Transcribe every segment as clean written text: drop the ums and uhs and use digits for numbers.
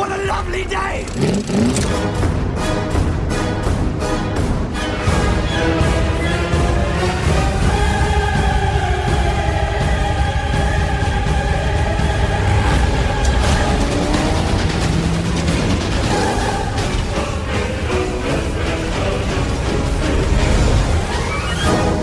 What a lovely day!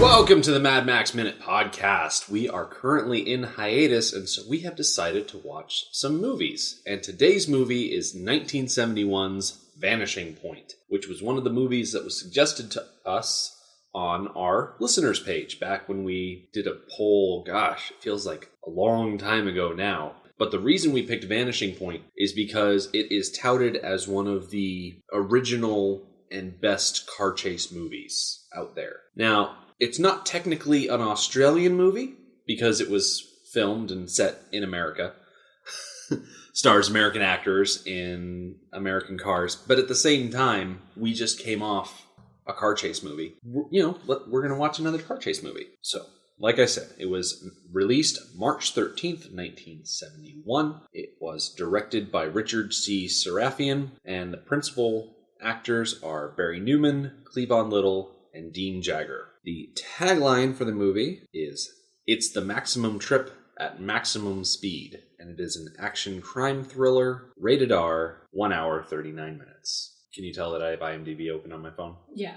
Welcome to the Mad Max Minute Podcast. We are currently in hiatus, and so we have decided to watch some movies. And today's movie is 1971's Vanishing Point, which was one of the movies that was suggested to us on our listeners page back when we did a poll. Gosh, it feels like a long time ago now. But the reason we picked Vanishing Point is because it is touted as one of the original and best car chase movies out there. Now, it's not technically an Australian movie because it was filmed and set in America. Stars American actors in American cars. But at the same time, we just came off a car chase movie. You know, we're going to watch another car chase movie. So, like I said, it was released March 13th, 1971. It was directed by Richard C. Sarafian, and the principal actors are Barry Newman, Cleavon Little, and Dean Jagger. The tagline for the movie is, "It's the maximum trip at maximum speed," and it is an action crime thriller, rated R, 1 hour, 39 minutes. Can you tell that I have IMDb open on my phone? Yeah.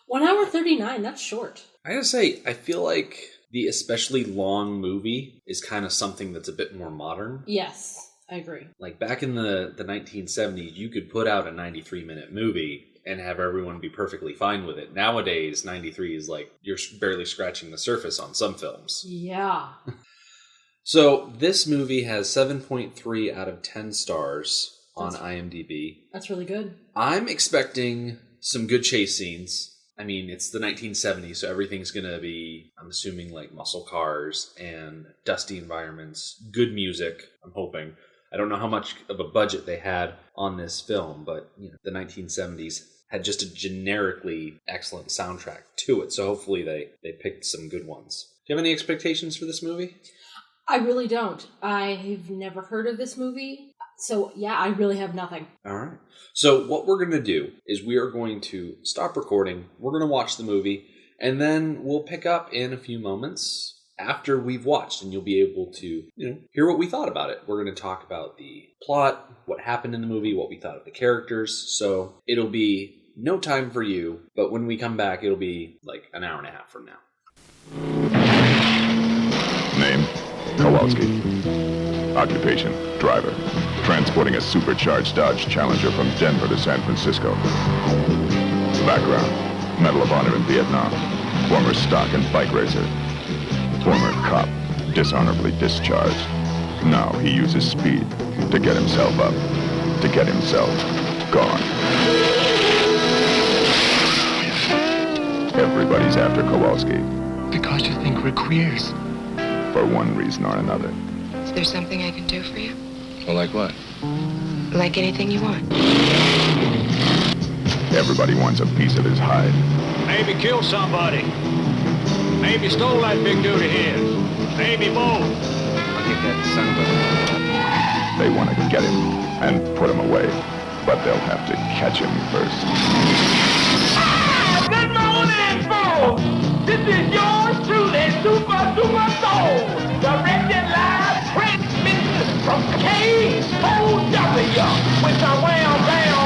1 hour 39, that's short. I gotta say, I feel like the especially long movie is kind of something that's a bit more modern. Yes, I agree. Like back in the 1970s, you could put out a 93-minute movie and have everyone be perfectly fine with it. Nowadays, 93 is like, you're barely scratching the surface on some films. Yeah. So, this movie has 7.3 out of 10 stars on IMDb. That's really good. I'm expecting some good chase scenes. I mean, it's the 1970s, so everything's going to be, I'm assuming, like muscle cars and dusty environments, good music, I'm hoping. I don't know how much of a budget they had on this film, but you know, the 1970s had just a generically excellent soundtrack to it, so hopefully they picked some good ones. Do you have any expectations for this movie? I really don't. I've never heard of this movie, so yeah, I really have nothing. All right. So what we're going to do is we are going to stop recording, we're going to watch the movie, and then we'll pick up in a few moments after we've watched, and you'll be able to, hear what we thought about it. We're going to talk about the plot, what happened in the movie, what we thought of the characters. So it'll be no time for you, but when we come back, it'll be like an hour and a half from now. Name, Kowalski. Occupation, driver. Transporting a supercharged Dodge Challenger from Denver to San Francisco. Background, Medal of Honor in Vietnam. Former stock and bike racer. Former cop, dishonorably discharged. Now he uses speed to get himself up, to get himself gone. Everybody's after Kowalski. Because you think we're queers. For one reason or another. Is there something I can do for you? Well, like what? Like anything you want. Everybody wants a piece of his hide. Maybe killed somebody. Maybe stole that big dude of his. Maybe both. I'll get that son of a... They want to get him and put him away, but they'll have to catch him first. Good morning, folks. This is yours truly, Super Soul, directed live transmission from KOW, with the wham bam,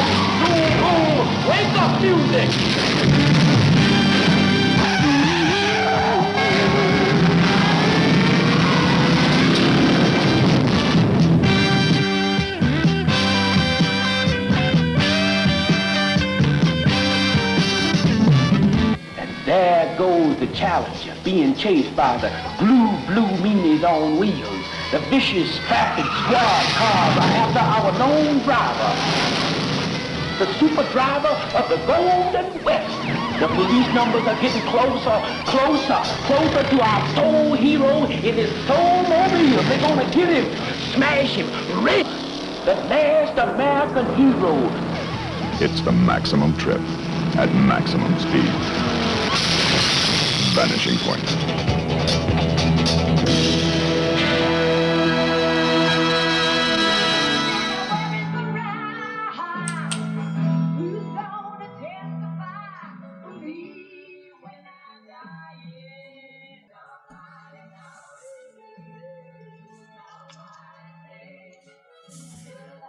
boom boom, wake up music. There goes the Challenger, being chased by the blue meanies on wheels. The vicious traffic squad cars are after our known driver, the super driver of the Golden West. The police numbers are getting closer to our soul hero in his soul mobile. They're gonna get him, smash him, rip the last American hero. It's the maximum trip at maximum speed. Vanishing Point.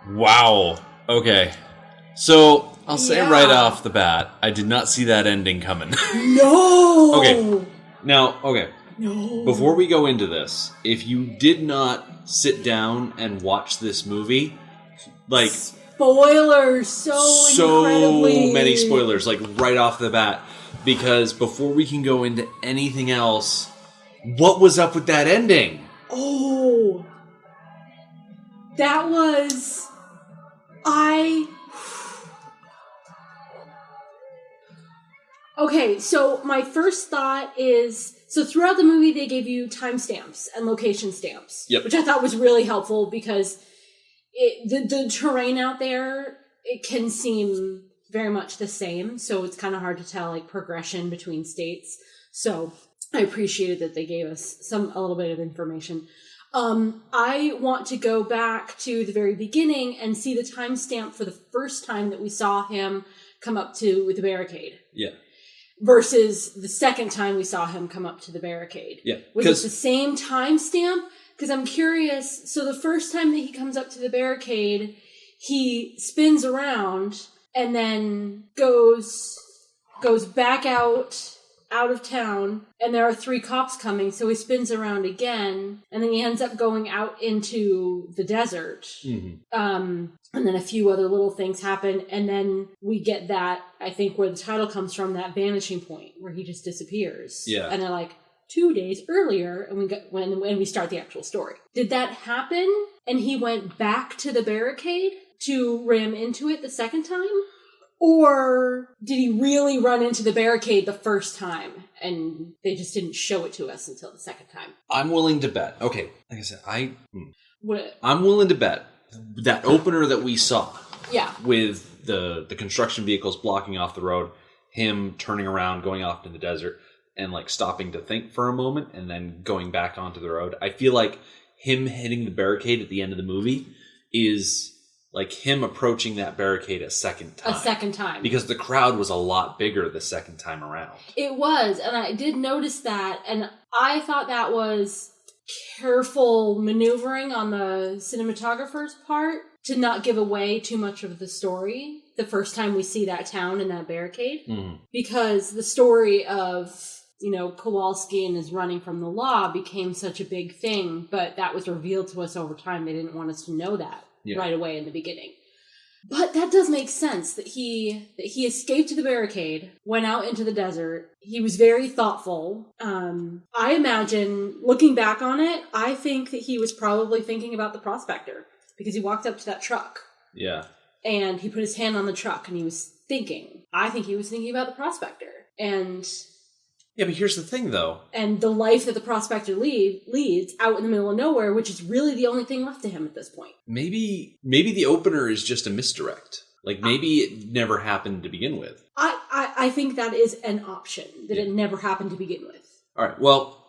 Wow. Okay. So, I'll say Yeah. right off the bat, I did not see that ending coming. No! Okay. Now, okay. No. Before we go into this, if you did not sit down and watch this movie, like... Spoilers! So incredibly... many spoilers, like right off the bat. Because before we can go into anything else, what was up with that ending? Oh! That was... Okay, so my first thought is... So throughout the movie, they gave you timestamps and location stamps. Yep. Which I thought was really helpful because the terrain out there, it can seem very much the same. So it's kind of hard to tell, like, progression between states. So I appreciated that they gave us a little bit of information. I want to go back to the very beginning and see the timestamp for the first time that we saw him come up to the barricade. Yeah. Versus the second time we saw him come up to the barricade. Yeah. Was it the same timestamp? Because I'm curious. So the first time that he comes up to the barricade, he spins around and then goes back out of town, and there are 3 cops coming, so he spins around again, and then he ends up going out into the desert. Mm-hmm. And then a few other little things happen, and then we get that, I think, where the title comes from, that vanishing point, where he just disappears. Yeah. And they're like, 2 days earlier, and when we start the actual story. Did that happen, and he went back to the barricade to ram into it the second time? Or did he really run into the barricade the first time and they just didn't show it to us until the second time? I'm willing to bet. Okay, like I said, What? I'm willing to bet that opener that we saw, Yeah. with the construction vehicles blocking off the road, him turning around, going off to the desert, and like stopping to think for a moment, and then going back onto the road. I feel like him hitting the barricade at the end of the movie is like him approaching that barricade a second time. Because the crowd was a lot bigger the second time around. It was, and I did notice that, and I thought that was careful maneuvering on the cinematographer's part to not give away too much of the story the first time we see that town and that barricade. Mm-hmm. Because the story of, Kowalski and his running from the law became such a big thing, but that was revealed to us over time. They didn't want us to know that. Yeah. Right away in the beginning. But that does make sense that he escaped to the barricade, went out into the desert. He was very thoughtful. I imagine, looking back on it, I think that he was probably thinking about the prospector because he walked up to that truck. Yeah. And he put his hand on the truck and he was thinking. I think he was thinking about the prospector. And... Yeah, but here's the thing, though. And the life that the prospector leads out in the middle of nowhere, which is really the only thing left to him at this point. Maybe the opener is just a misdirect. Like, maybe it never happened to begin with. I think that is an option, that it never happened to begin with. All right, well,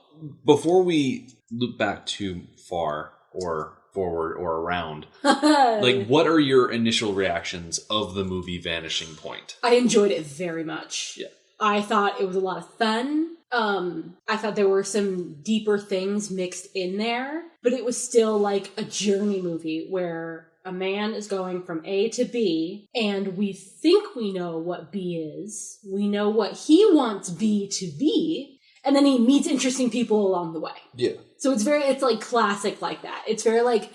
before we loop back too far or forward or around, like, what are your initial reactions of the movie Vanishing Point? I enjoyed it very much. Yeah. I thought it was a lot of fun. I thought there were some deeper things mixed in there, but it was still like a journey movie where a man is going from A to B, and we think we know what B is. We know what he wants B to be, and then he meets interesting people along the way. Yeah. So it's like classic like that. It's very like,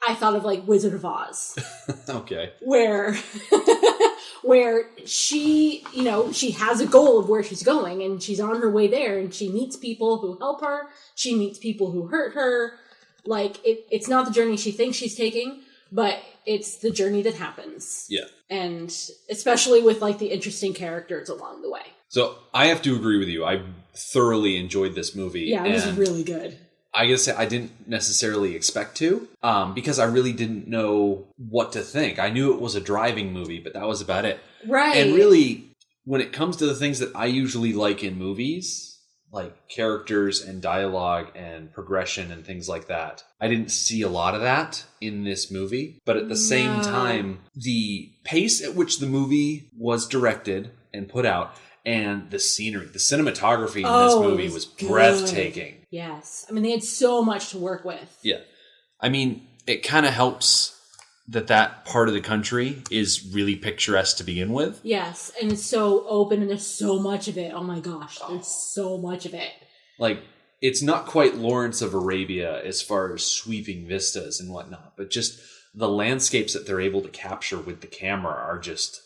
I thought of like Wizard of Oz. Okay. Where she, she has a goal of where she's going, and she's on her way there, and she meets people who help her. She meets people who hurt her. Like, it's not the journey she thinks she's taking, but it's the journey that happens. Yeah. And especially with, like, the interesting characters along the way. So, I have to agree with you. I thoroughly enjoyed this movie. Yeah, it was really good. I gotta say, I didn't necessarily expect to, because I really didn't know what to think. I knew it was a driving movie, but that was about it. Right. And really, when it comes to the things that I usually like in movies, like characters and dialogue and progression and things like that, I didn't see a lot of that in this movie. But at the same time, the pace at which the movie was directed and put out, and the scenery, the cinematography in this movie was breathtaking. Yes. I mean, they had so much to work with. Yeah. I mean, it kind of helps that part of the country is really picturesque to begin with. Yes, and it's so open and there's so much of it. Oh my gosh, there's so much of it. Like, it's not quite Lawrence of Arabia as far as sweeping vistas and whatnot, but just the landscapes that they're able to capture with the camera are just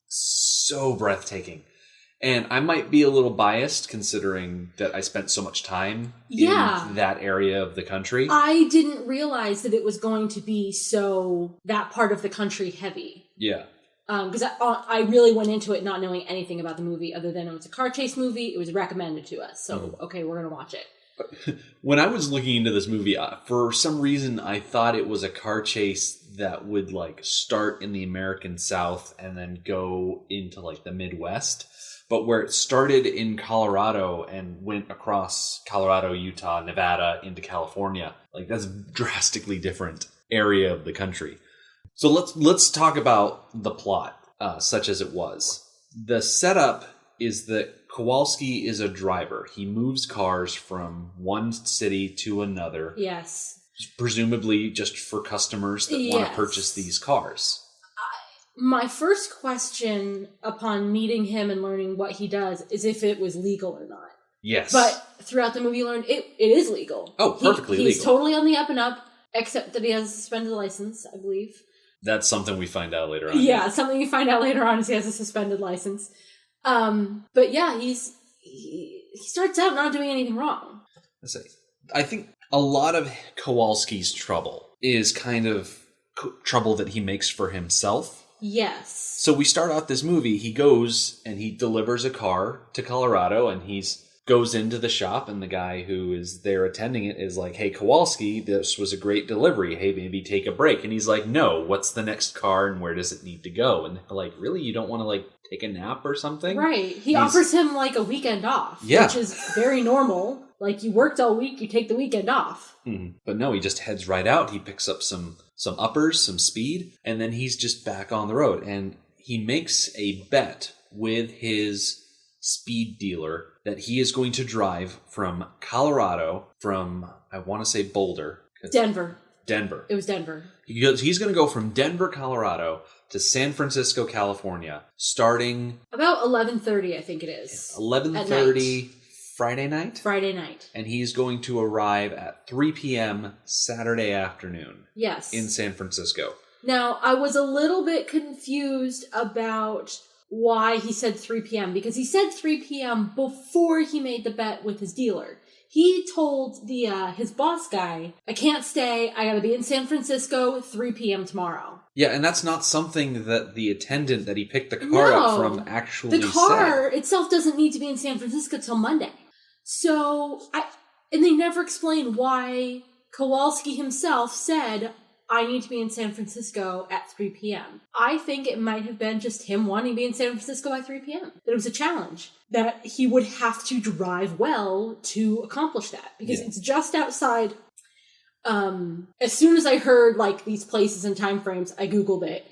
so breathtaking. And I might be a little biased considering that I spent so much time in that area of the country. I didn't realize that it was going to be so that part of the country heavy. Yeah. Because I really went into it not knowing anything about the movie other than it was a car chase movie. It was recommended to us. So, okay, we're going to watch it. When I was looking into this movie, for some reason, I thought it was a car chase that would like start in the American South and then go into like the Midwest. But where it started in Colorado and went across Colorado, Utah, Nevada into California, like that's a drastically different area of the country. So let's talk about the plot, such as it was. The setup is that Kowalski is a driver. He moves cars from one city to another. Yes. Presumably just for customers that want to purchase these cars. My first question upon meeting him and learning what he does is if it was legal or not. Yes. But throughout the movie you learned it is legal. Oh, perfectly legal. He's totally on the up and up, except that he has a suspended license, I believe. That's something we find out later on. Yeah, something you find out later on is he has a suspended license. But yeah, he starts out not doing anything wrong. I think a lot of Kowalski's trouble is kind of trouble that he makes for himself. Yes. So we start out this movie, he goes and he delivers a car to Colorado and goes into the shop and the guy who is there attending it is like, hey, Kowalski, this was a great delivery. Hey, maybe take a break. And he's like, no, what's the next car and where does it need to go? And they're like, really? You don't want to like take a nap or something? Right. He offers him like a weekend off, which is very normal. Like you worked all week, you take the weekend off. Mm-hmm. But no, he just heads right out. He picks up some uppers, some speed, and then he's just back on the road. And he makes a bet with his speed dealer that he is going to drive from Colorado, from, I want to say Boulder. Denver. It was Denver. He's going to go from Denver, Colorado to San Francisco, California, starting... about 11:30, I think it is. 11:30 Friday night? Friday night. And he's going to arrive at 3 p.m. Saturday afternoon. Yes. In San Francisco. Now, I was a little bit confused about why he said 3 p.m. because he said 3 p.m. before he made the bet with his dealer. He told his boss guy, I can't stay, I gotta be in San Francisco 3 p.m. tomorrow. Yeah, and that's not something that the attendant that he picked the car up from actually said. The car itself doesn't need to be in San Francisco till Monday. So, and they never explain why Kowalski himself said, I need to be in San Francisco at 3 p.m. I think it might have been just him wanting to be in San Francisco by 3 p.m. That it was a challenge. That he would have to drive well to accomplish that. Because it's just outside. As soon as I heard like these places and time frames, I Googled it.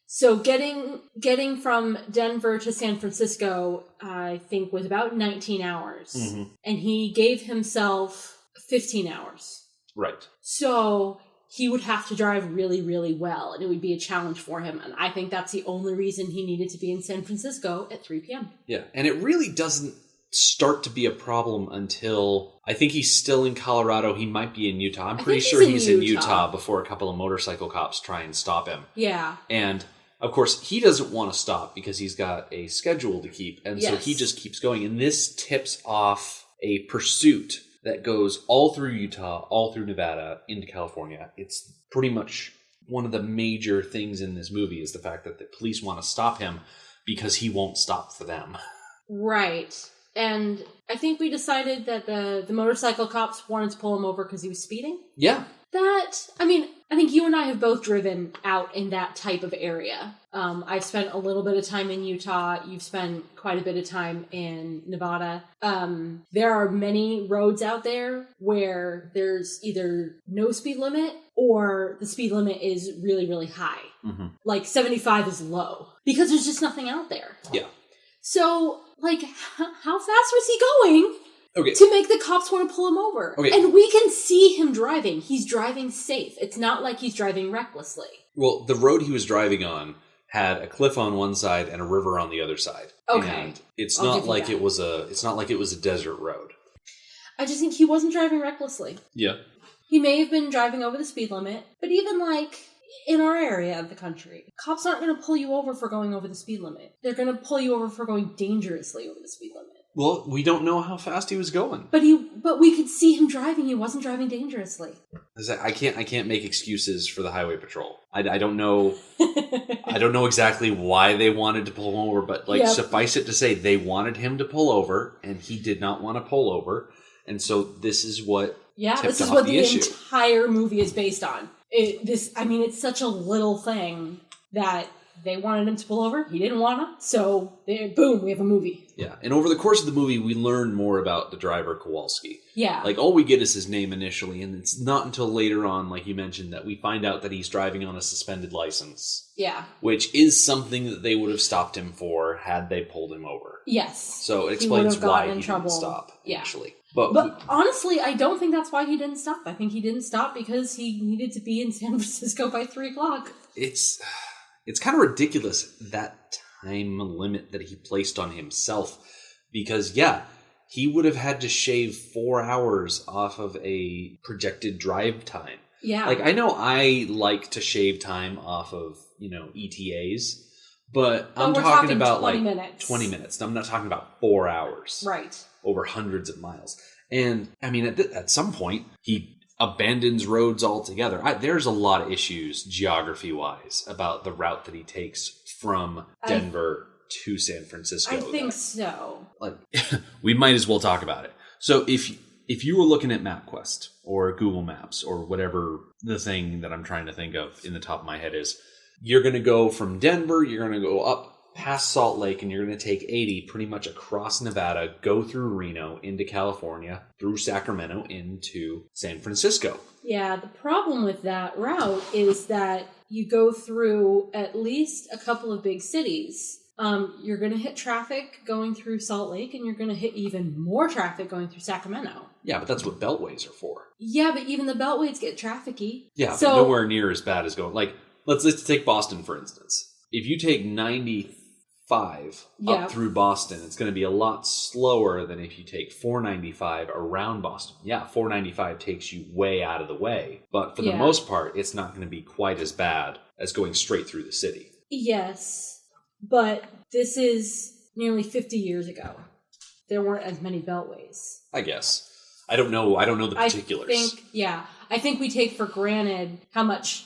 So getting from Denver to San Francisco, I think, was about 19 hours. Mm-hmm. And he gave himself 15 hours. Right. So he would have to drive really, really well, and it would be a challenge for him. And I think that's the only reason he needed to be in San Francisco at 3 p.m. Yeah, and it really doesn't start to be a problem until, I think he's still in Colorado. He might be in Utah. I'm pretty sure he's in Utah before a couple of motorcycle cops try and stop him. Yeah. And, of course, he doesn't want to stop because he's got a schedule to keep. And so he just keeps going. And this tips off a pursuit that goes all through Utah, all through Nevada, into California. It's pretty much one of the major things in this movie is the fact that the police want to stop him because he won't stop for them. Right. And I think we decided that the motorcycle cops wanted to pull him over because he was speeding. Yeah. I think you and I have both driven out in that type of area. I've spent a little bit of time in Utah. You've spent quite a bit of time in Nevada. There are many roads out there where there's either no speed limit or the speed limit is really, really high. Mm-hmm. Like 75 is low because there's just nothing out there. Yeah. So, like, how fast was he going Okay. to make the cops want to pull him over. Okay. And we can see him driving. He's driving safe. It's not like he's driving recklessly. Well, the road he was driving on had a cliff on one side and a river on the other side. Okay. And it's I'll not give you like that. it's not like it was a desert road. I just think he wasn't driving recklessly. Yeah. He may have been driving over the speed limit, but even like in our area of the country, cops aren't going to pull you over for going over the speed limit. They're going to pull you over for going dangerously over the speed limit. Well, we don't know how fast he was going. But we could see him driving. He wasn't driving dangerously. I can't make excuses for the highway patrol. I don't know. I don't know exactly why they wanted to pull him over, but suffice it to say, they wanted him to pull over, and he did not want to pull over, and so this is what. Yeah, tipped this is off what the issue. entire movie is based on. It's such a little thing that they wanted him to pull over. He didn't want to, so boom, we have a movie. Yeah, and over the course of the movie, we learn more about the driver, Kowalski. Yeah. Like, all we get is his name initially, and it's not until later on, like you mentioned, that we find out that he's driving on a suspended license. Yeah. Which is something that they would have stopped him for had they pulled him over. Yes. So it explains why he trouble. didn't stop, Yeah. actually. But honestly, I don't think that's why he didn't stop. I think he didn't stop because he needed to be in San Francisco by 3 o'clock. It's kind of ridiculous, that time limit that he placed on himself. Because, he would have had to shave 4 hours off of a projected drive time. Yeah. Like, I know I like to shave time off of, ETAs, but I'm talking about 20 like minutes. 20 minutes. I'm not talking about 4 hours. Right. Over hundreds of miles. And, I mean, at some point, he abandons roads altogether. There's a lot of issues, geography-wise, about the route that he takes from Denver to San Francisco. I think so. Like, we might as well talk about it. So if you were looking at MapQuest or Google Maps or whatever the thing that I'm trying to think of in the top of my head is, you're going to go from Denver, you're going to go up past Salt Lake, and you're going to take 80 pretty much across Nevada, go through Reno, into California, through Sacramento, into San Francisco. Yeah, the problem with that route is that you go through at least a couple of big cities. You're going to hit traffic going through Salt Lake, and you're going to hit even more traffic going through Sacramento. Yeah, but that's what beltways are for. Yeah, but even the beltways get trafficy. Yeah, so, but nowhere near as bad as going... Like, let's take Boston, for instance. If you take 95 up through Boston, it's going to be a lot slower than if you take 495 around Boston. Yeah, 495 takes you way out of the way, but for the most part, it's not going to be quite as bad as going straight through the city. Yes, but this is nearly 50 years ago. There weren't as many beltways. I guess. I don't know the particulars. I think we take for granted how much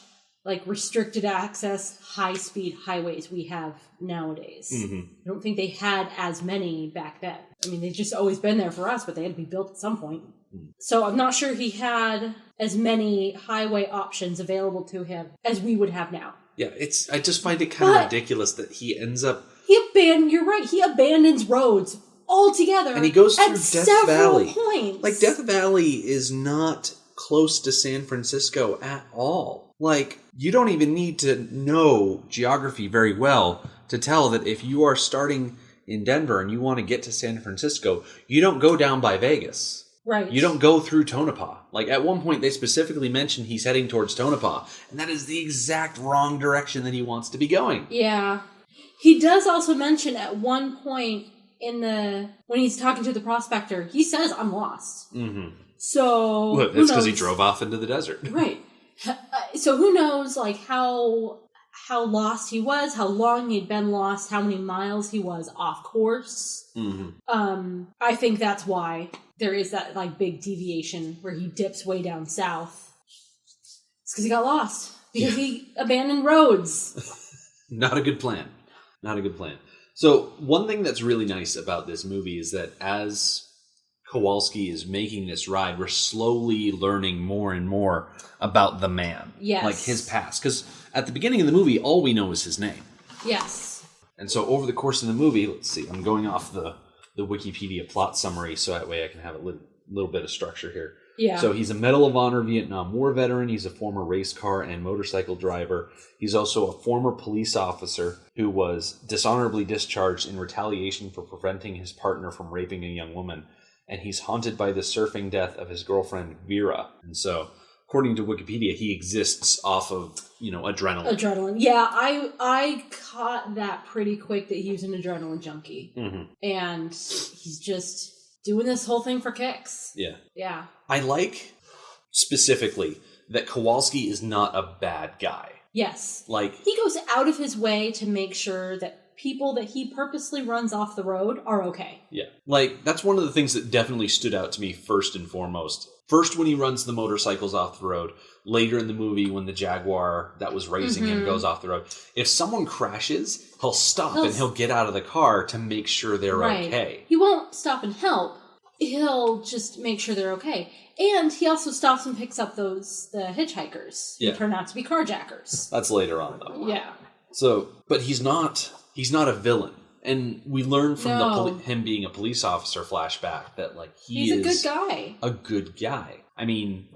restricted access, high-speed highways we have nowadays. Mm-hmm. I don't think they had as many back then. I mean, they've just always been there for us, but they had to be built at some point. Mm. So I'm not sure he had as many highway options available to him as we would have now. Yeah, I just find it kind of ridiculous that he ends up... You're right, he abandons roads altogether. And he goes through Death Valley. Points. Like, Death Valley is not close to San Francisco at all. Like, you don't even need to know geography very well to tell that if you are starting in Denver and you want to get to San Francisco, you don't go down by Vegas. Right. You don't go through Tonopah. Like, at one point, they specifically mentioned he's heading towards Tonopah, and that is the exact wrong direction that he wants to be going. Yeah. He does also mention at one point when he's talking to the prospector, he says, "I'm lost." Mm-hmm. So, well, that's because he drove off into the desert. Right. So who knows, how lost he was, how long he'd been lost, how many miles he was off course. Mm-hmm. I think that's why there is that big deviation where he dips way down south. It's because he got lost. Because he abandoned roads. Not a good plan. Not a good plan. So one thing that's really nice about this movie is that as Kowalski is making this ride, we're slowly learning more and more about the man. Yes. Like his past. Because at the beginning of the movie, all we know is his name. Yes. And so over the course of the movie, let's see, I'm going off the Wikipedia plot summary so that way I can have a little bit of structure here. Yeah. So he's a Medal of Honor Vietnam War veteran. He's a former race car and motorcycle driver. He's also a former police officer who was dishonorably discharged in retaliation for preventing his partner from raping a young woman. and he's haunted by the surfing death of his girlfriend Vera. And so, according to Wikipedia, he exists off of, adrenaline. Adrenaline. Yeah, I caught that pretty quick that he was an adrenaline junkie. Mm-hmm. And he's just doing this whole thing for kicks. Yeah. Yeah. I like, specifically, that Kowalski is not a bad guy. Yes. Like, he goes out of his way to make sure that people that he purposely runs off the road are okay. Yeah. Like, that's one of the things that definitely stood out to me first and foremost. First, when he runs the motorcycles off the road. Later in the movie, when the Jaguar that was racing him goes off the road. If someone crashes, he'll stop and he'll get out of the car to make sure they're okay. He won't stop and help. He'll just make sure they're okay. And he also stops and picks up the hitchhikers who turn out to be carjackers. That's later on, though. Yeah. So, but he's not a villain. And we learn from him being a police officer flashback that, like, he's a good guy. A good guy. I mean,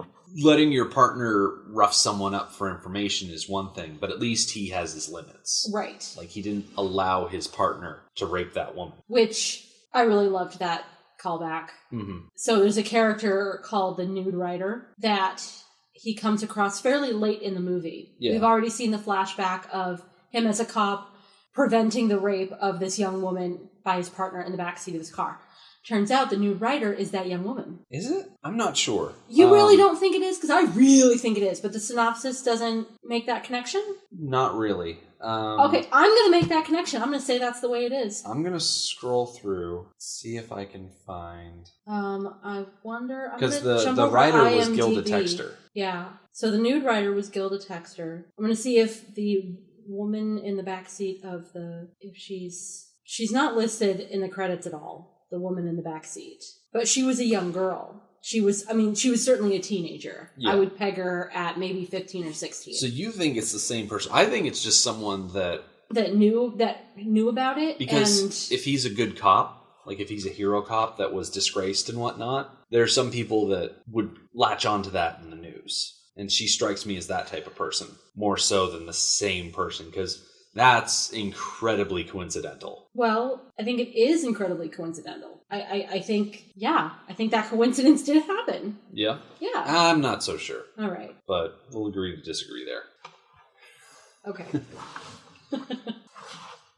letting your partner rough someone up for information is one thing, but at least he has his limits. Right. Like, he didn't allow his partner to rape that woman. Which, I really loved that callback. Mm-hmm. So there's a character called the Nude Rider that he comes across fairly late in the movie. Yeah. We've already seen the flashback of him as a cop preventing the rape of this young woman by his partner in the backseat of his car. Turns out the Nude Rider is that young woman. Is it? I'm not sure. You really don't think it is? Because I really think it is, but the synopsis doesn't make that connection? Not really. Okay, I'm going to make that connection. I'm going to say that's the way it is. I'm going to scroll through, see if I can find... I wonder... Because the writer was Gilda Texter. Yeah. So the Nude Rider was Gilda Texter. I'm going to see if the woman in the backseat of if she's not listed in the credits at all, the woman in the backseat. But she was a young girl. She was certainly a teenager. Yeah. I would peg her at maybe 15 or 16. So you think it's the same person? I think it's just someone that knew about it. Because if he's a good cop, like if he's a hero cop that was disgraced and whatnot, there are some people that would latch onto that in the news. And she strikes me as that type of person, more so than the same person, because that's incredibly coincidental. Well, I think it is incredibly coincidental. I think that coincidence did happen. Yeah? Yeah. I'm not so sure. All right. But we'll agree to disagree there. Okay.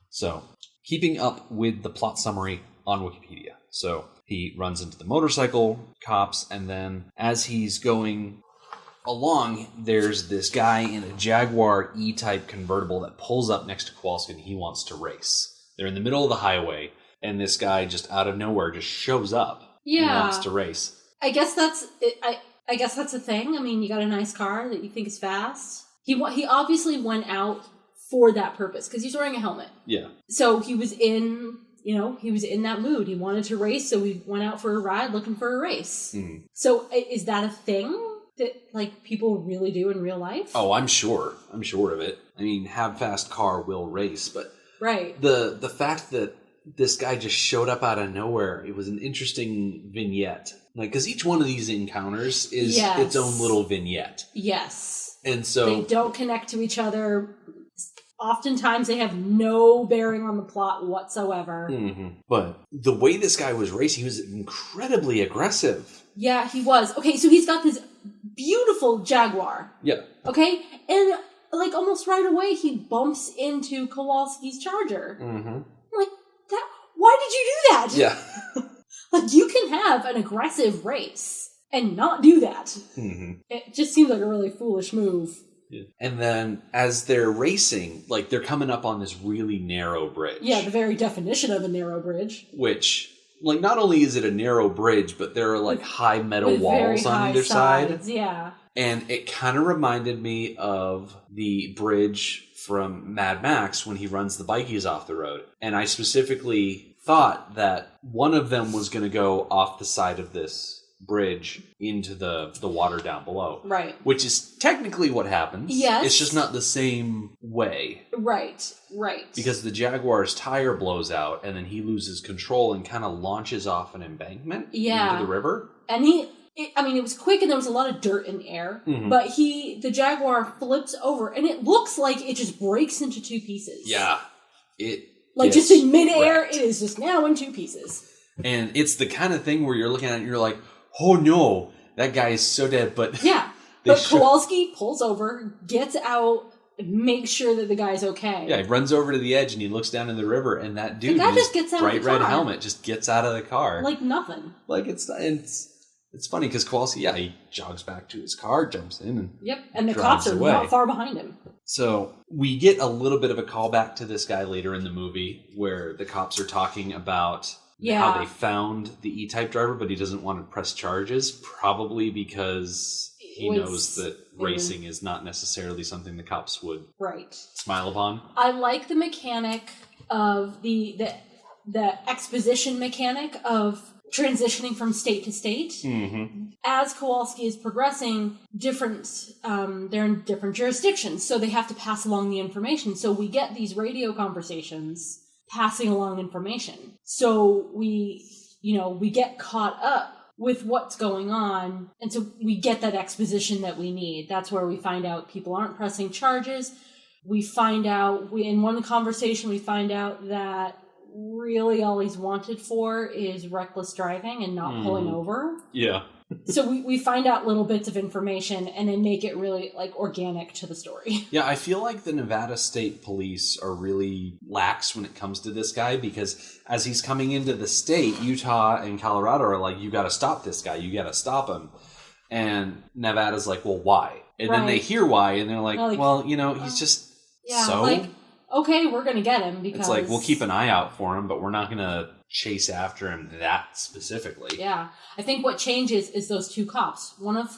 So, keeping up with the plot summary on Wikipedia. So, he runs into the motorcycle cops, and then as he's going along, there's this guy in a Jaguar E-Type convertible that pulls up next to Kowalski and he wants to race. They're in the middle of the highway, and this guy just out of nowhere just shows up and wants to race. I guess that's it. I guess that's a thing. I mean, you got a nice car that you think is fast. He obviously went out for that purpose because he's wearing a helmet. Yeah. So he was in that mood. He wanted to race, so he went out for a ride looking for a race. Mm. So is that a thing that, like, people really do in real life? Oh, I'm sure of it. I mean, have fast car will race, but right. The fact that this guy just showed up out of nowhere, it was an interesting vignette. Like, because each one of these encounters is its own little vignette. Yes. And so they don't connect to each other. Oftentimes they have no bearing on the plot whatsoever. Mm-hmm. But the way this guy was racing, he was incredibly aggressive. Yeah, he was. Okay, so he's got this beautiful Jaguar. Yeah. Okay? And, like, almost right away, he bumps into Kowalski's Charger. Mm-hmm. Like, why did you do that? Yeah. Like, you can have an aggressive race and not do that. Mm-hmm. It just seems like a really foolish move. Yeah. And then, as they're racing, like, they're coming up on this really narrow bridge. Yeah, the very definition of a narrow bridge. Which, like, not only is it a narrow bridge, but there are, like, high metal walls on either side. Yeah. And it kind of reminded me of the bridge from Mad Max when he runs the bikies off the road. And I specifically thought that one of them was going to go off the side of this bridge into the water down below. Right. Which is technically what happens. Yes. It's just not the same way. Right. Because the Jaguar's tire blows out and then he loses control and kind of launches off an embankment into the river. And it was quick and there was a lot of dirt in the air, but the Jaguar flips over and it looks like it just breaks into two pieces. Yeah. Just in midair, it is just now in two pieces. And it's the kind of thing where you're looking at it and you're like, oh no, that guy is so dead. But yeah, but Kowalski pulls over, gets out, makes sure that the guy's okay. Yeah, he runs over to the edge and he looks down in the river, and that dude, the guy just gets out bright of the car. red helmet, just gets out of the car like nothing. Like it's funny because Kowalski, he jogs back to his car, jumps in, and the cops are away. not far behind him. So we get a little bit of a callback to this guy later in the movie where the cops are talking about how they found the E-Type driver, but he doesn't want to press charges, probably because he knows that racing is not necessarily something the cops would smile upon. I like the mechanic of the exposition mechanic of transitioning from state to state. Mm-hmm. As Kowalski is progressing, they're in different jurisdictions, so they have to pass along the information. So we get these radio conversations passing along information. So we get caught up with what's going on, and so we get that exposition that we need. That's where we find out people aren't pressing charges. We find out, in one conversation, we find out that really all he's wanted for is reckless driving and not pulling over. Yeah. So we find out little bits of information and then make it really organic to the story. Yeah, I feel like the Nevada State Police are really lax when it comes to this guy, because as he's coming into the state, Utah and Colorado are like, you got to stop this guy. You got to stop him. And Nevada's like, well, why? And then they hear why, and they're like, well, he's just okay, we're going to get him because... It's like, we'll keep an eye out for him, but we're not going to chase after him that specifically. Yeah. I think what changes is those two cops. One of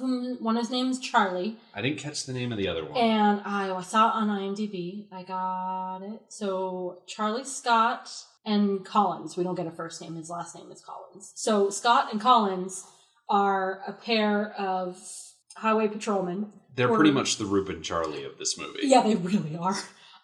his name is Charlie. I didn't catch the name of the other one. And I saw it on IMDb. I got it. So, Charlie Scott and Collins. We don't get a first name. His last name is Collins. So, Scott and Collins are a pair of highway patrolmen. They're pretty much the Rube and Charlie of this movie. Yeah, they really are.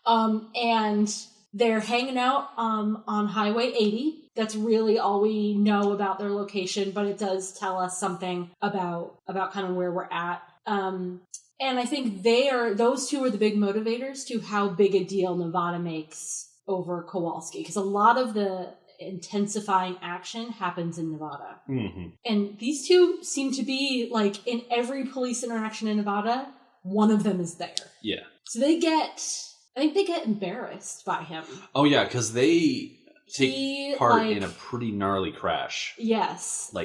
And they're hanging out on Highway 80. That's really all we know about their location, but it does tell us something about kind of where we're at. And I think those two are the big motivators to how big a deal Nevada makes over Kowalski, because a lot of the intensifying action happens in Nevada. Mm-hmm. And these two seem to be, in every police interaction in Nevada, one of them is there. Yeah. So I think they get embarrassed by him. Oh, yeah, because they take part in a pretty gnarly crash. Yes.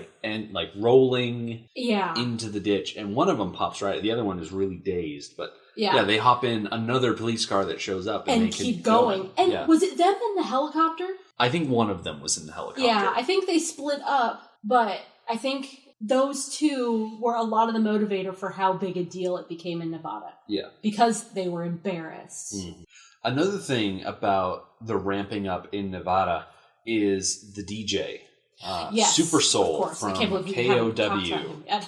Rolling into the ditch. And one of them pops right. The other one is really dazed. But they hop in another police car that shows up. And they keep going. And was it them in the helicopter? I think one of them was in the helicopter. Yeah, I think they split up. But I think those two were a lot of the motivator for how big a deal it became in Nevada. Yeah. Because they were embarrassed. Mm. Another thing about the ramping up in Nevada is the DJ. Super Soul from KOW.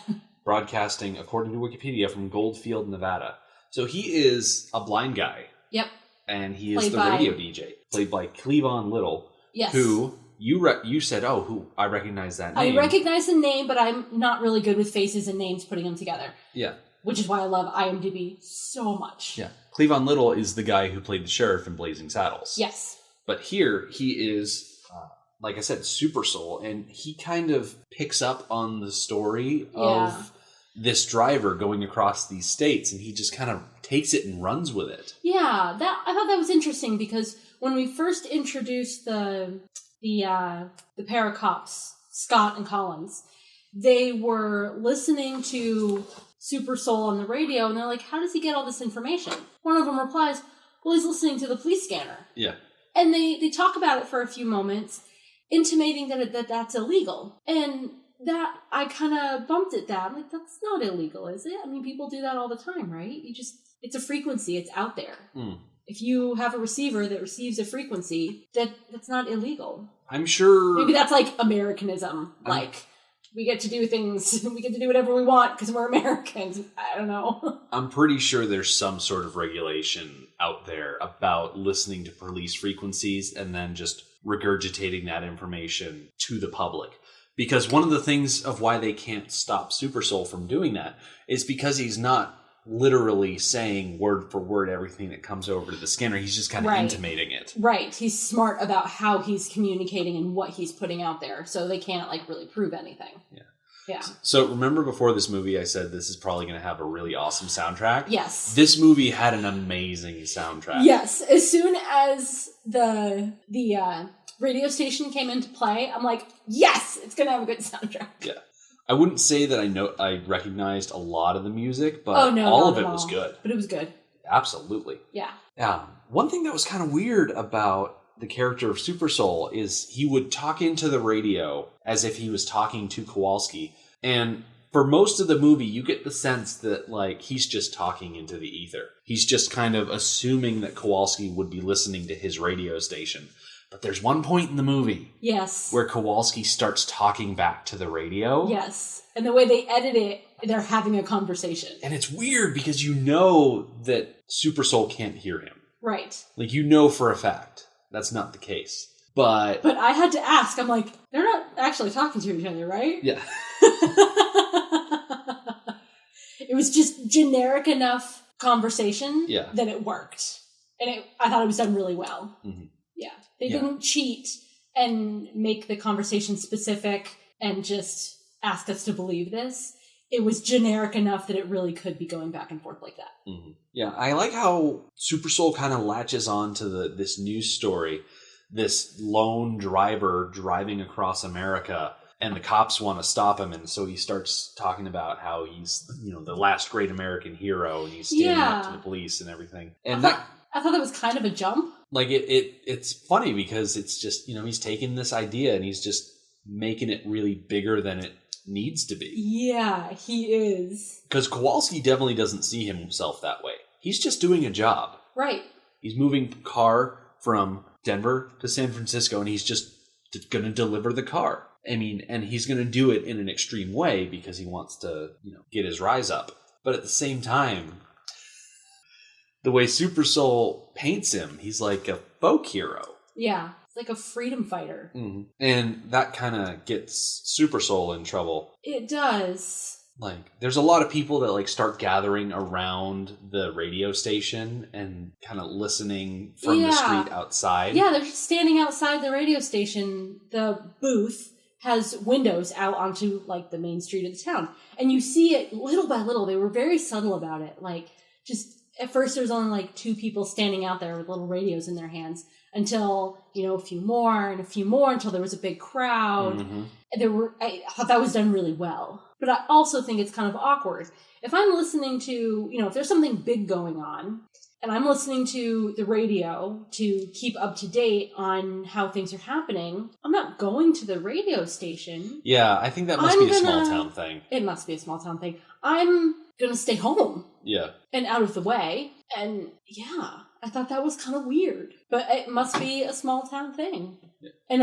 Broadcasting, according to Wikipedia, from Goldfield, Nevada. So he is a blind guy. Yep. And he is the radio DJ, played by Cleavon Little. Yes. Who... You said, who I recognize that name. I recognize the name, but I'm not really good with faces and names putting them together. Yeah. Which is why I love IMDb so much. Yeah. Cleavon Little is the guy who played the sheriff in Blazing Saddles. Yes. But here, he is, like I said, Super Soul, and he kind of picks up on the story of this driver going across these states, and he just kind of takes it and runs with it. Yeah, I thought that was interesting, because when we first introduced the pair of cops, Scott and Collins, they were listening to Super Soul on the radio, and they're like, how does he get all this information? One of them replies, well, he's listening to the police scanner. Yeah. And they talk about it for a few moments, intimating that that's illegal. And that, I kind of bumped at that. I'm like, that's not illegal, is it? I mean, people do that all the time, right? It's a frequency, it's out there. Mm. If you have a receiver that receives a frequency, that's not illegal. I'm sure... Maybe that's Americanism. We get to do things, we get to do whatever we want because we're Americans. I don't know. I'm pretty sure there's some sort of regulation out there about listening to police frequencies and then just regurgitating that information to the public. Because one of the things of why they can't stop Super Soul from doing that is because he's not literally saying word for word everything that comes over to the scanner. He's just kind of intimating it. Right. He's smart about how he's communicating and what he's putting out there, so they can't like really prove anything. Yeah. Yeah. So remember before this movie I said this is probably going to have a really awesome soundtrack? Yes. This movie had an amazing soundtrack. Yes. As soon as the radio station came into play, I'm like, yes, it's going to have a good soundtrack. Yeah. I wouldn't say that I recognized a lot of the music, but all of it was good. But it was good. Absolutely. Yeah. Yeah. One thing that was kind of weird about the character of Super Soul is he would talk into the radio as if he was talking to Kowalski. And for most of the movie, you get the sense that, like, he's just talking into the ether. He's just kind of assuming that Kowalski would be listening to his radio station. But there's one point in the movie where Kowalski starts talking back to the radio. Yes. And the way they edit it, they're having a conversation. And it's weird because you know that Super Soul can't hear him. Right. Like, you know for a fact that's not the case. But I had to ask. I'm like, they're not actually talking to each other, right? Yeah. It was just generic enough conversation that it worked. And I thought it was done really well. Mm-hmm. Yeah. They didn't cheat and make the conversation specific and just ask us to believe this. It was generic enough that it really could be going back and forth like that. Mm-hmm. Yeah, I like how Super Soul kind of latches on to this news story, this lone driver driving across America, and the cops want to stop him, and so he starts talking about how he's, the last great American hero, and he's standing up to the police and everything. And I thought that was kind of a jump. Like, it's funny because it's just, he's taking this idea and he's just making it really bigger than it needs to be. Yeah, he is. Because Kowalski definitely doesn't see himself that way. He's just doing a job. Right. He's moving car from Denver to San Francisco, and he's just going to deliver the car. I mean, and he's going to do it in an extreme way because he wants to, get his rise up. But at the same time, the way Super Soul paints him, he's like a folk hero. Yeah, it's like a freedom fighter. Mm-hmm. And that kind of gets Super Soul in trouble. It does. Like, there's a lot of people that, like, start gathering around the radio station and kind of listening from the street outside. Yeah, they're just standing outside the radio station. The booth has windows out onto, like, the main street of the town. And you see it little by little. They were very subtle about it. Like, just at first there was only, like, 2 people standing out there with little radios in their hands until, a few more and a few more until there was a big crowd. Mm-hmm. I thought that was done really well. But I also think it's kind of awkward. If I'm listening to, if there's something big going on, and I'm listening to the radio to keep up to date on how things are happening, I'm not going to the radio station. Yeah, I think that must be a small town thing. It must be a small town thing. I'm going to stay home. Yeah. And out of the way. And yeah, I thought that was kind of weird. But it must be a small town thing. Yeah. And,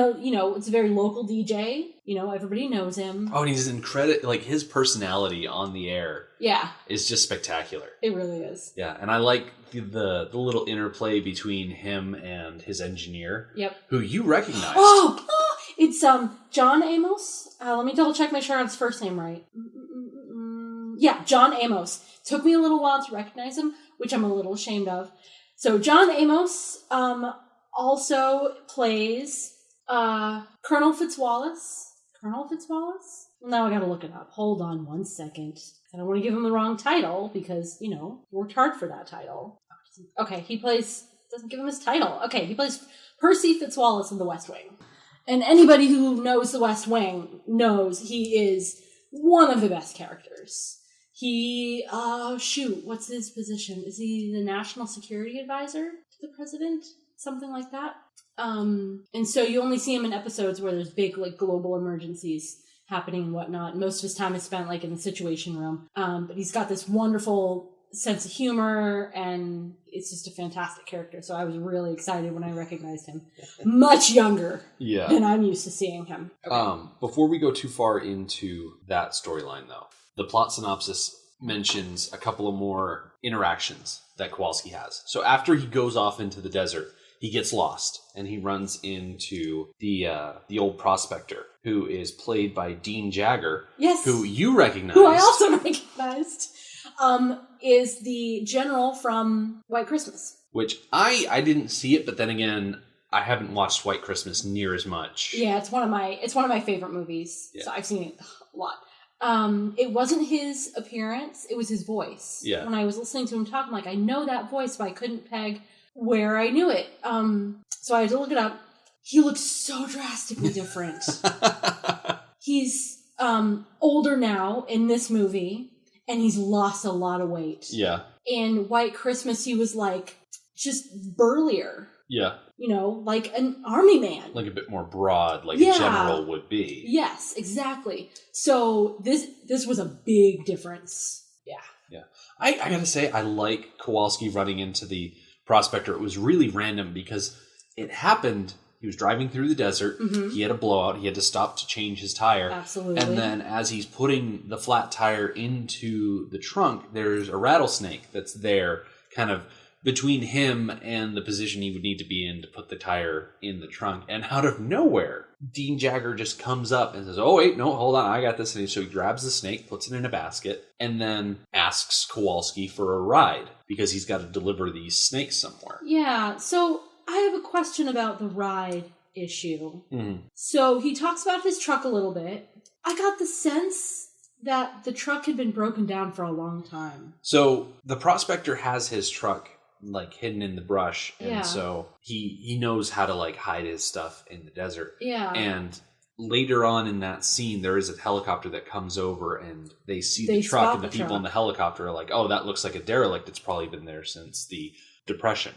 it's a very local DJ. Everybody knows him. Oh, and he's incredible. Like, his personality on the air is just spectacular. It really is. Yeah, and I like the little interplay between him and his engineer. Yep. Who you recognize. It's John Amos. Let me double check, make sure I have his first name right. Yeah, John Amos. Took me a little while to recognize him, which I'm a little ashamed of. So John Amos also plays Colonel Fitzwallace. Colonel Fitzwallace? Now I gotta look it up. Hold on one second. I don't want to give him the wrong title because, worked hard for that title. Okay, doesn't give him his title. Okay, he plays Percy Fitzwallace in The West Wing. And anybody who knows The West Wing knows he is one of the best characters. He, what's his position? Is he the National Security Advisor to the President? Something like that. And so you only see him in episodes where there's big, like, global emergencies happening and whatnot. Most of his time is spent, like, in the Situation Room. But he's got this wonderful sense of humor, and it's just a fantastic character. So I was really excited when I recognized him. Much younger than I'm used to seeing him. Okay. Before we go too far into that storyline, though, the plot synopsis mentions a couple of more interactions that Kowalski has. So after he goes off into the desert, he gets lost, and he runs into the old prospector, who is played by Dean Jagger. Yes. Who you recognize. Who I also recognized. is the general from White Christmas. Which I didn't see it, but then again, I haven't watched White Christmas near as much. Yeah, it's one of my favorite movies. Yeah. So I've seen it a lot. It wasn't his appearance, it was his voice. Yeah. When I was listening to him talk, I'm like, I know that voice, but I couldn't peg where I knew it. So I had to look it up. He looks so drastically different. He's older now in this movie, and he's lost a lot of weight. Yeah. In White Christmas, he was like just burlier. Yeah. You know, like an army man. Like a bit more broad, like Yeah. a general would be. Yes, exactly. So this was a big difference. Yeah. Yeah. I gotta say, I like Kowalski running into the prospector. It was really random because it happened. He was driving through the desert. Mm-hmm. He had a blowout. He had to stop to change his tire. Absolutely. And then as he's putting the flat tire into the trunk, there's a rattlesnake that's there kind of between him and the position he would need to be in to put the tire in the trunk. And out of nowhere, Dean Jagger just comes up and says, oh, wait, no, hold on, I got this. And so he grabs the snake, puts it in a basket, and then asks Kowalski for a ride because he's got to deliver these snakes somewhere. Yeah, so I have a question about the ride issue. Mm. So he talks about his truck a little bit. I got the sense that the truck had been broken down for a long time. So the prospector has his truck like hidden in the brush, and Yeah. so he knows how to like hide his stuff in the desert. Yeah. And later on in that scene, there is a helicopter that comes over, and they see They the truck, spot and the the people truck. in the helicopter are like, "Oh, that looks like a derelict. It's probably been there since the Depression."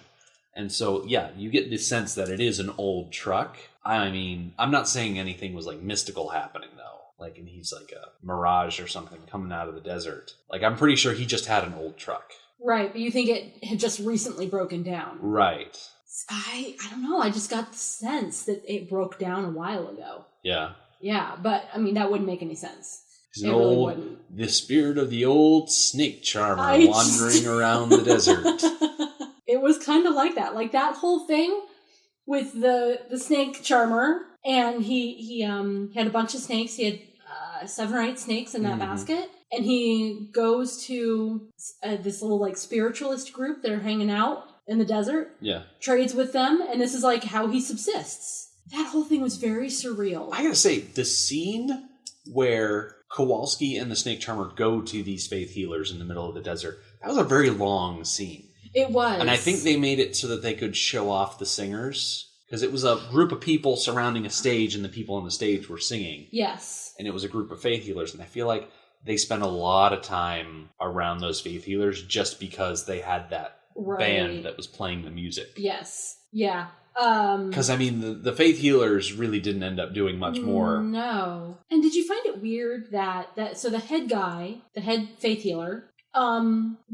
And so, yeah, you get the sense that it is an old truck. I mean, I'm not saying anything was like mystical happening though. Like, and he's like a mirage or something coming out of the desert. Like, I'm pretty sure he just had an old truck. Right, but you think it had just recently broken down. Right. I don't know, I just got the sense that it broke down a while ago. Yeah. Yeah, but I mean, that wouldn't make any sense. He's It an really old, wouldn't. the spirit of the old snake charmer I wandering just- around the desert. It was kind of like that. Like that whole thing with the snake charmer, and he had a bunch of snakes. He had 7 or 8 snakes in that Mhm. basket. And he goes to this little like spiritualist group that are hanging out in the desert, Yeah. trades with them, and this is like how he subsists. That whole thing was very surreal. I gotta say, the scene where Kowalski and the snake charmer go to these faith healers in the middle of the desert, that was a very long scene. It was. And I think they made it so that they could show off the singers. Because it was a group of people surrounding a stage, and the people on the stage were singing. Yes. And it was a group of faith healers. And I feel like they spent a lot of time around those faith healers just because they had that Right. band that was playing the music. Yes. Yeah. Because, I mean, the faith healers really didn't end up doing much more. No. And did you find it weird that so the head guy, the head faith healer,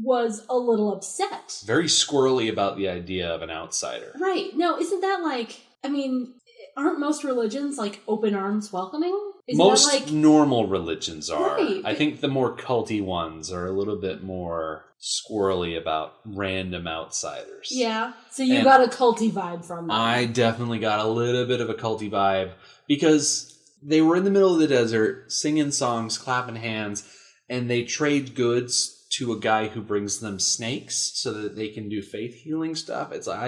was a little upset? Very squirrely about the idea of an outsider. Right. No, isn't that like, I mean, aren't most religions like open arms welcoming? Isn't Most that like, normal religions are. Right, I but- think the more culty ones are a little bit more squirrely about random outsiders. yeah. So you And got a culty vibe from that. I definitely got a little bit of a culty vibe because they were in the middle of the desert singing songs, clapping hands, and they trade goods to a guy who brings them snakes so that they can do faith healing stuff. It's like,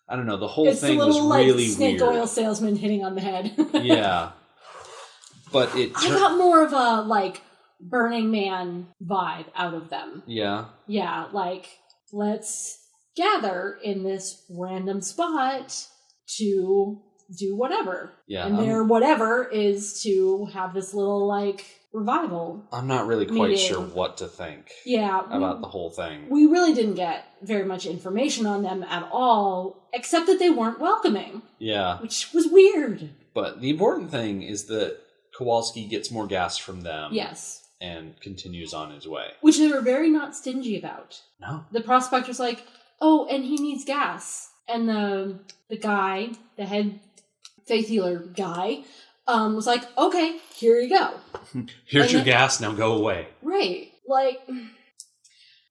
I don't know. The whole It's thing a was little like really snake weird. oil salesman hitting on the head. Yeah. But it I got more of a like Burning Man vibe out of them. yeah. Yeah, like let's gather in this random spot to do whatever. Yeah, And their whatever is to have this little like revival. I'm not really quite Meeting. sure what to think Yeah. about the whole thing. We really didn't get very much information on them at all, except that they weren't welcoming, Yeah. which was weird. But the important thing is that Kowalski gets more gas from them. Yes. And continues on his way. Which they were very not stingy about. No. The prospector's like, oh, and he needs gas. And the guy, the head faith healer guy, was like, okay, here you go. Here's And your then- gas, now go away. Right. Like,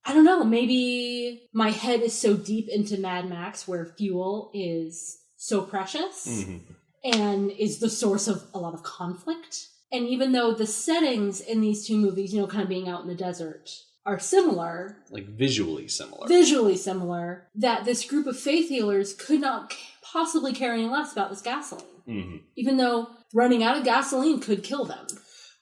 I don't know, maybe my head is so deep into Mad Max where fuel is so precious Mhm. and is the source of a lot of conflict. And even though the settings in these two movies, you know, kind of being out in the desert, are similar, like visually similar, that this group of faith healers could not possibly care any less about this gasoline. Mm-hmm. Even though running out of gasoline could kill them.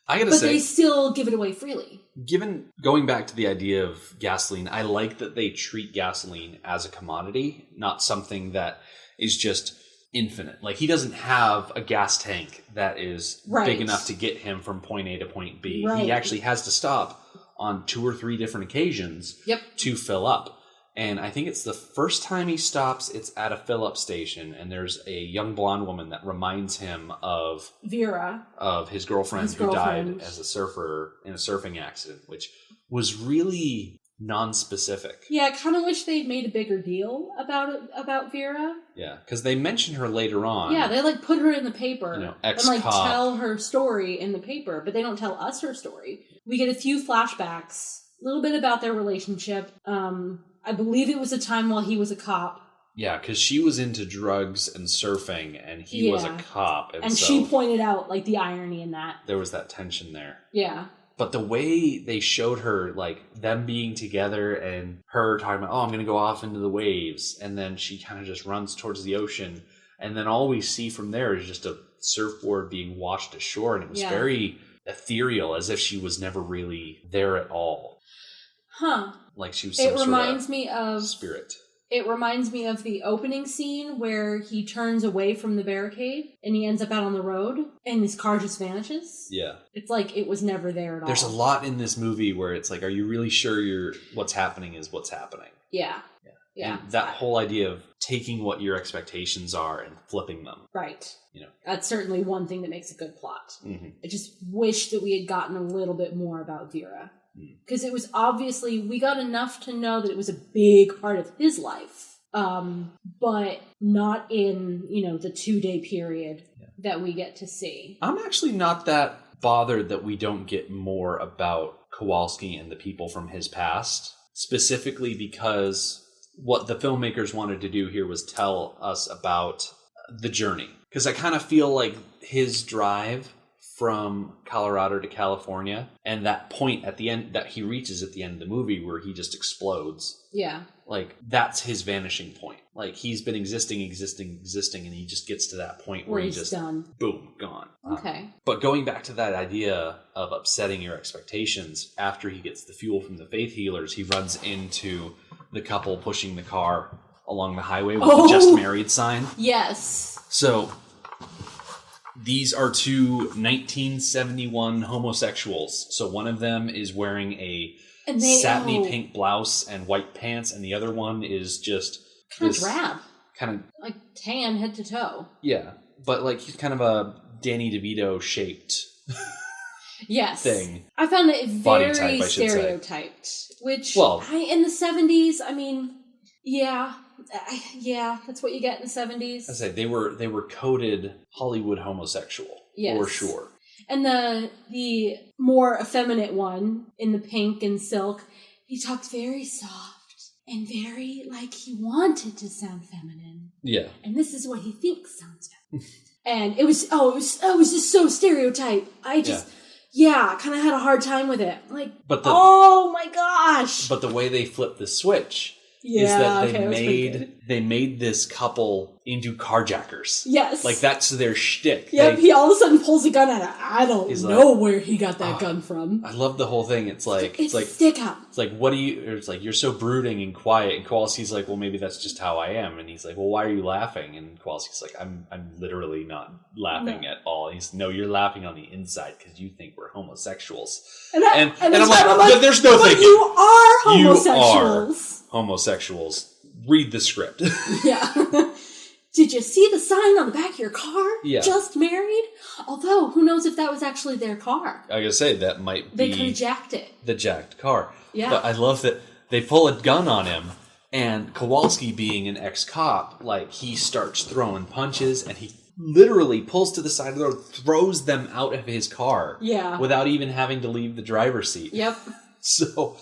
I gotta but say, they still give it away freely. Given going back to the idea of gasoline, I like that they treat gasoline as a commodity, not something that is just infinite. Like, he doesn't have a gas tank that is big enough to get him from point A to point B. Right. He actually has to stop on 2 or 3 different occasions to fill up. And I think it's the first time he stops, it's at a fill-up station, and there's a young blonde woman that reminds him of Vera, of his girlfriend who died as a surfer in a surfing accident, which was really non-specific. Yeah, I kind of wish they'd made a bigger deal about Vera. Yeah, because they mention her later on. Yeah, they like put her in the paper and like tell her story in the paper, but they don't tell us her story. We get a few flashbacks, a little bit about their relationship. I believe it was a time while he was a cop. Yeah, because she was into drugs and surfing, and he was a cop. And so she pointed out, like, the irony in that. There was that tension there. Yeah. But the way they showed her, like, them being together and her talking about, I'm going to go off into the waves, and then she kind of just runs towards the ocean, and then all we see from there is just a surfboard being washed ashore, and it was very ethereal, as if she was never really there at all. Huh. Like she was some reminds me of spirit. It reminds me of the opening scene where he turns away from the barricade and he ends up out on the road and his car just vanishes. Yeah. It's like it was never there at all. There's a lot in this movie where it's like, are you really sure what's happening is what's happening? Yeah. Yeah. And that whole idea of taking what your expectations are and flipping them. Right. You know. That's certainly one thing that makes a good plot. Mm-hmm. I just wish that we had gotten a little bit more about Vera. Because it was obviously, we got enough to know that it was a big part of his life. But not in, the 2-day period that we get to see. I'm actually not that bothered that we don't get more about Kowalski and the people from his past. Specifically because what the filmmakers wanted to do here was tell us about the journey. Because I kind of feel like his drive from Colorado to California and that point at the end that he reaches at the end of the movie where he just explodes. Yeah. Like, that's his vanishing point. Like, he's been existing, and he just gets to that point where he's just done. Boom, gone. Okay. But going back to that idea of upsetting your expectations, after he gets the fuel from the faith healers, he runs into the couple pushing the car along the highway with the just married sign. Yes. So these are 2 1971 homosexuals. So one of them is wearing a satiny pink blouse and white pants, and the other one is just kind of drab. Kind of like tan head to toe. Yeah. But like he's kind of a Danny DeVito shaped thing. I found it very type, stereotyped. Which in the 70s, I mean, yeah, that's what you get in the 70s. I say they were coded Hollywood homosexual, for sure. And the more effeminate one in the pink and silk, he talked very soft and very like he wanted to sound feminine. Yeah. And this is what he thinks sounds feminine. And it was just so stereotype. I just kind of had a hard time with it. Like, oh my gosh! But the way they flipped the switch is that they made this couple into carjackers. Yes, like that's their shtick. Yep, he all of a sudden pulls a gun out. I don't know where he got that gun from. I love the whole thing. It's like stick up. It's like it's like you're so brooding and quiet. And Kowalski's like, well, maybe that's just how I am. And he's like, well, why are you laughing? And Kowalski's like, I'm literally not laughing at all. He's no, you're laughing on the inside because you think we're homosexuals. And I'm like, there's no thinking. You are homosexuals. Homosexuals. Read the script. Yeah. Did you see the sign on the back of your car? Yeah. Just married? Although, who knows if that was actually their car. I gotta say, that might be... They could have jacked it. The jacked car. Yeah. But I love that they pull a gun on him, and Kowalski being an ex-cop, like, he starts throwing punches, and he literally pulls to the side of the road, throws them out of his car. Yeah. Without even having to leave the driver's seat. Yep. So...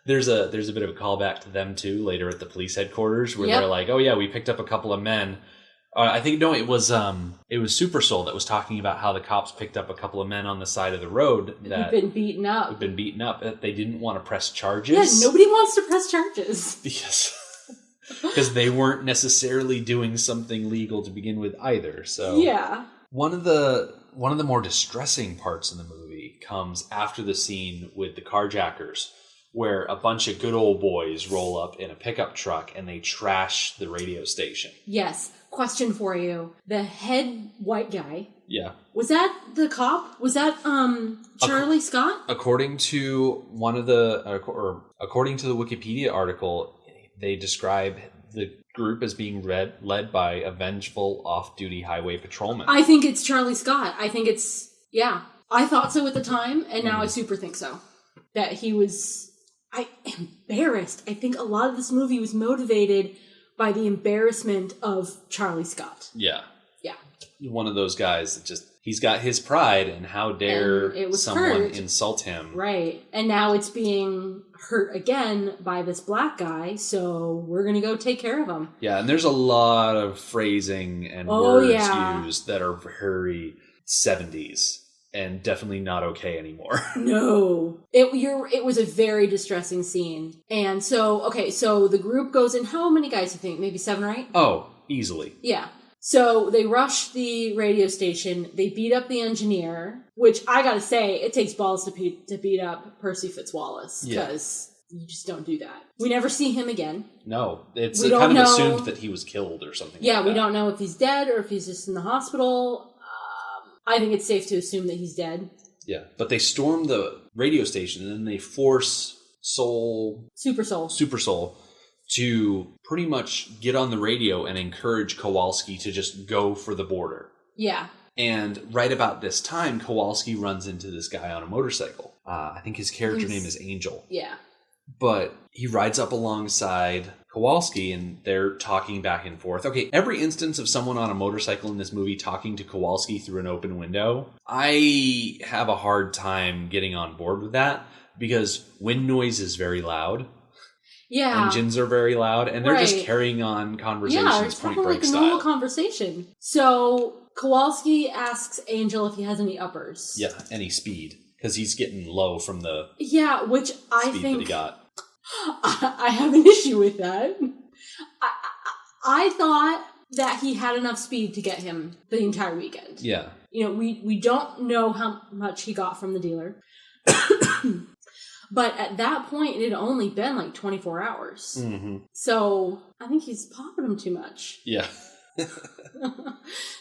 There's a bit of a callback to them too later at the police headquarters where they're like, oh yeah, we picked up a couple of men I think no, it was Super Soul that was talking about how the cops picked up a couple of men on the side of the road that had been beaten up. That they didn't want to press charges. Yeah, nobody wants to press charges. Yes. Because they weren't necessarily doing something legal to begin with either. So yeah. One of the more distressing parts in the movie comes after the scene with the carjackers, where a bunch of good old boys roll up in a pickup truck and they trash the radio station. Yes. Question for you. The head white guy. Yeah. Was that the cop? Was that Charlie Scott? According to according to the Wikipedia article, they describe the group as being led by a vengeful off-duty highway patrolman. I think it's Charlie Scott. I think it's, yeah. I thought so at the time, and now I super think so. That he was, embarrassed. I think a lot of this movie was motivated by the embarrassment of Charlie Scott. Yeah. Yeah. One of those guys that just, he's got his pride, and how dare someone insult him. Right. And now it's being hurt again by this black guy, so we're going to go take care of him. Yeah, and there's a lot of phrasing and words used that are very 70s and definitely not okay anymore. No. It was a very distressing scene. And so, okay, so the group goes in. How many guys do you think? Maybe 7 or 8? Oh, easily. Yeah. So they rush the radio station. They beat up the engineer, which I gotta say, it takes balls to beat up Percy Fitzwallace, because you just don't do that. We never see him again. No, it's kind of assumed that he was killed or something. Yeah, like that. We don't know if he's dead or if he's just in the hospital. I think it's safe to assume that he's dead. Yeah, but they storm the radio station and then they force Super Soul to pretty much get on the radio and encourage Kowalski to just go for the border. Yeah. And right about this time, Kowalski runs into this guy on a motorcycle. I think his character name is Angel. Yeah. But he rides up alongside Kowalski and they're talking back and forth. Okay, every instance of someone on a motorcycle in this movie talking to Kowalski through an open window, I have a hard time getting on board with that because wind noise is very loud. Yeah. Engines are very loud, and they're just carrying on conversations point break style. Like a normal conversation. So Kowalski asks Angel if he has any uppers. Yeah, any speed, because he's getting low from the which I speed think that he got. I have an issue with that. I thought that he had enough speed to get him the entire weekend. Yeah. You know, we don't know how much he got from the dealer. But at that point, it had only been like 24 hours. Mm-hmm. So I think he's popping him too much. Yeah.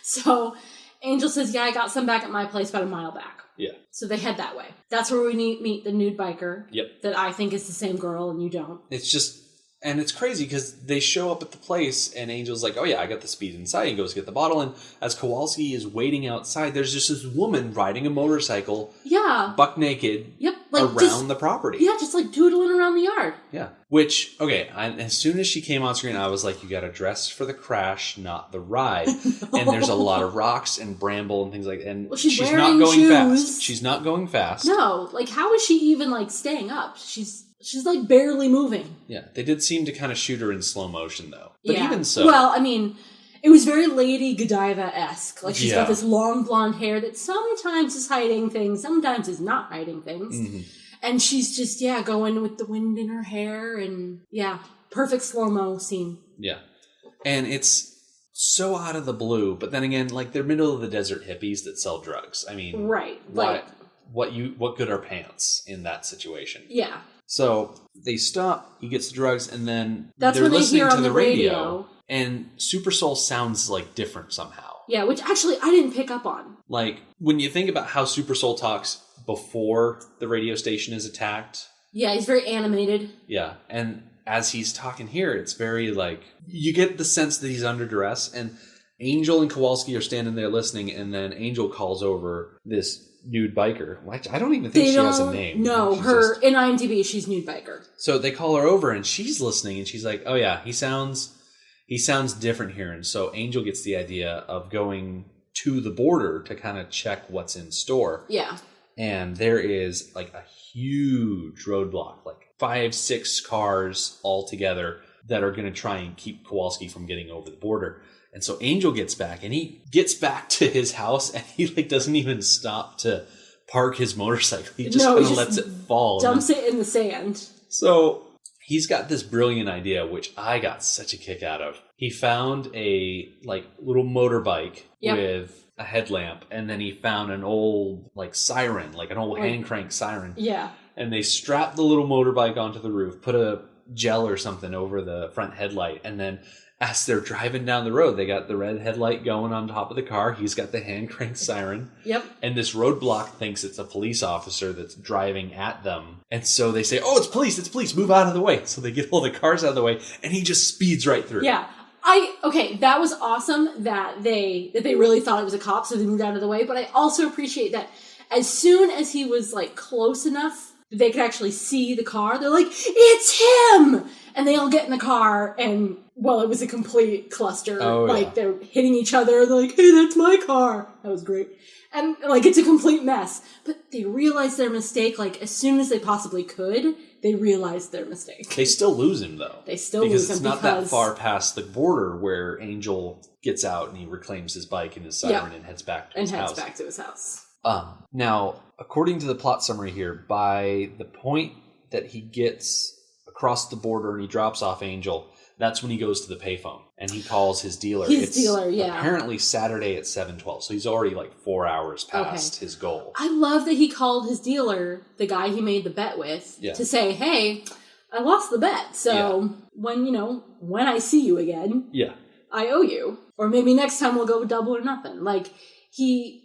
So Angel says, I got some back at my place about a mile back. Yeah. So they head that way. That's where we meet the nude biker. Yep. That I think is the same girl and you don't. It's just, and it's crazy because they show up at the place and Angel's like, oh yeah, I got the speed inside. He goes get the bottle. And as Kowalski is waiting outside, there's just this woman riding a motorcycle. Yeah. Buck naked. Yep. Around the property. Yeah, just like doodling around the yard. Yeah. Which, okay, as soon as she came on screen, I was like, you got to dress for the crash, not the ride. No. And there's a lot of rocks and bramble and things like that. And she's not going fast. She's not going fast. No, like how is she even like staying up? She's like barely moving. Yeah, they did seem to kind of shoot her in slow motion though. But even so. Well, I mean, it was very Lady Godiva-esque. Like she's got this long blonde hair that sometimes is hiding things, sometimes is not hiding things. Mm-hmm. And she's just, going with the wind in her hair and, perfect slow-mo scene. Yeah. And it's so out of the blue, but then again, like, they're middle of the desert hippies that sell drugs. I mean, right. What good are pants in that situation? Yeah. So they stop, he gets the drugs, and then they're listening to the radio. And Super Soul sounds, like, different somehow. Yeah, which actually I didn't pick up on. Like, when you think about how Super Soul talks before the radio station is attacked. Yeah, he's very animated. Yeah, and as he's talking here, it's very, like, you get the sense that he's under duress, and Angel and Kowalski are standing there listening, and then Angel calls over this nude biker. I don't even think she has a name. No, in IMDb, she's nude biker. So they call her over, and she's listening, and she's like, oh yeah, he sounds different here. And so Angel gets the idea of going to the border to kind of check what's in store. Yeah. And there is like a huge roadblock, like 5-6 cars all together that are going to try and keep Kowalski from getting over the border. And so Angel gets back, and he gets back to his house, and he like doesn't even stop to park his motorcycle. He just kind of lets it fall. Dumps it in the sand. So he's got this brilliant idea, which I got such a kick out of. He found a like little motorbike with a headlamp, and then he found an old like siren, like an old hand crank siren. Yeah. And they strapped the little motorbike onto the roof, put a gel or something over the front headlight, and then as they're driving down the road, they got the red headlight going on top of the car. He's got the hand crank siren. Yep. And this roadblock thinks it's a police officer that's driving at them. And so they say, oh, it's police, move out of the way. So they get all the cars out of the way, and he just speeds right through. Yeah. That was awesome that they really thought it was a cop, so they moved out of the way. But I also appreciate that as soon as he was like close enough, they could actually see the car. They're like, it's him! And they all get in the car, and, well, it was a complete cluster. Oh, like, they're hitting each other. They're like, hey, that's my car. That was great. And, like, it's a complete mess. But they realized their mistake, like, as soon as they possibly could, they realized their mistake. They still lose him, though. They still lose him because it's not that far past the border where Angel gets out and he reclaims his bike and his siren and heads back to his house. Now, according to the plot summary here, by the point that he gets across the border and he drops off Angel, that's when he goes to the payphone and he calls his dealer. Apparently Saturday at 7:12, so he's already like 4 hours past his goal. I love that he called his dealer, the guy he made the bet with, to say, hey, I lost the bet, so when I see you again, I owe you. Or maybe next time we'll go double or nothing. Like, he's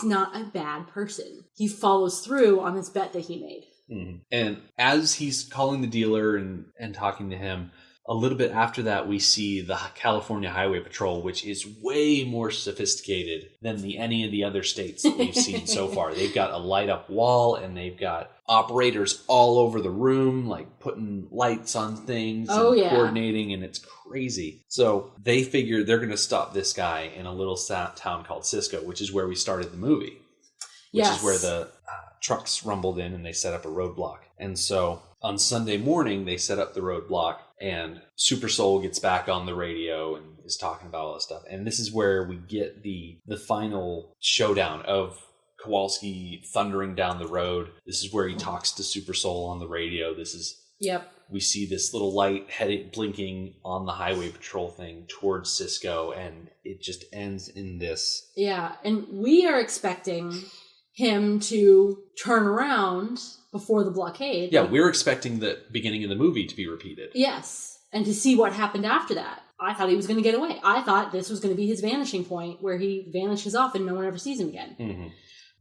not a bad person. He follows through on this bet that he made. Mm-hmm. And as he's calling the dealer and talking to him, a little bit after that, we see the California Highway Patrol, which is way more sophisticated than any of the other states that we've seen so far. They've got a light-up wall, and they've got operators all over the room, like putting lights on things and coordinating, and it's crazy. So they figure they're going to stop this guy in a little town called Cisco, which is where we started the movie, which is where the trucks rumbled in and they set up a roadblock. And so on Sunday morning, they set up the roadblock, and Super Soul gets back on the radio and is talking about all this stuff. And this is where we get the final showdown of Kowalski thundering down the road. This is where he talks to Super Soul on the radio. We see this little light blinking on the highway patrol thing towards Cisco, and it just ends in this. Yeah, and we are expecting him to turn around before the blockade. Yeah, we're expecting the beginning of the movie to be repeated. Yes, and to see what happened after that. I thought he was going to get away. I thought this was going to be his vanishing point, where he vanishes off and no one ever sees him again. Mm-hmm.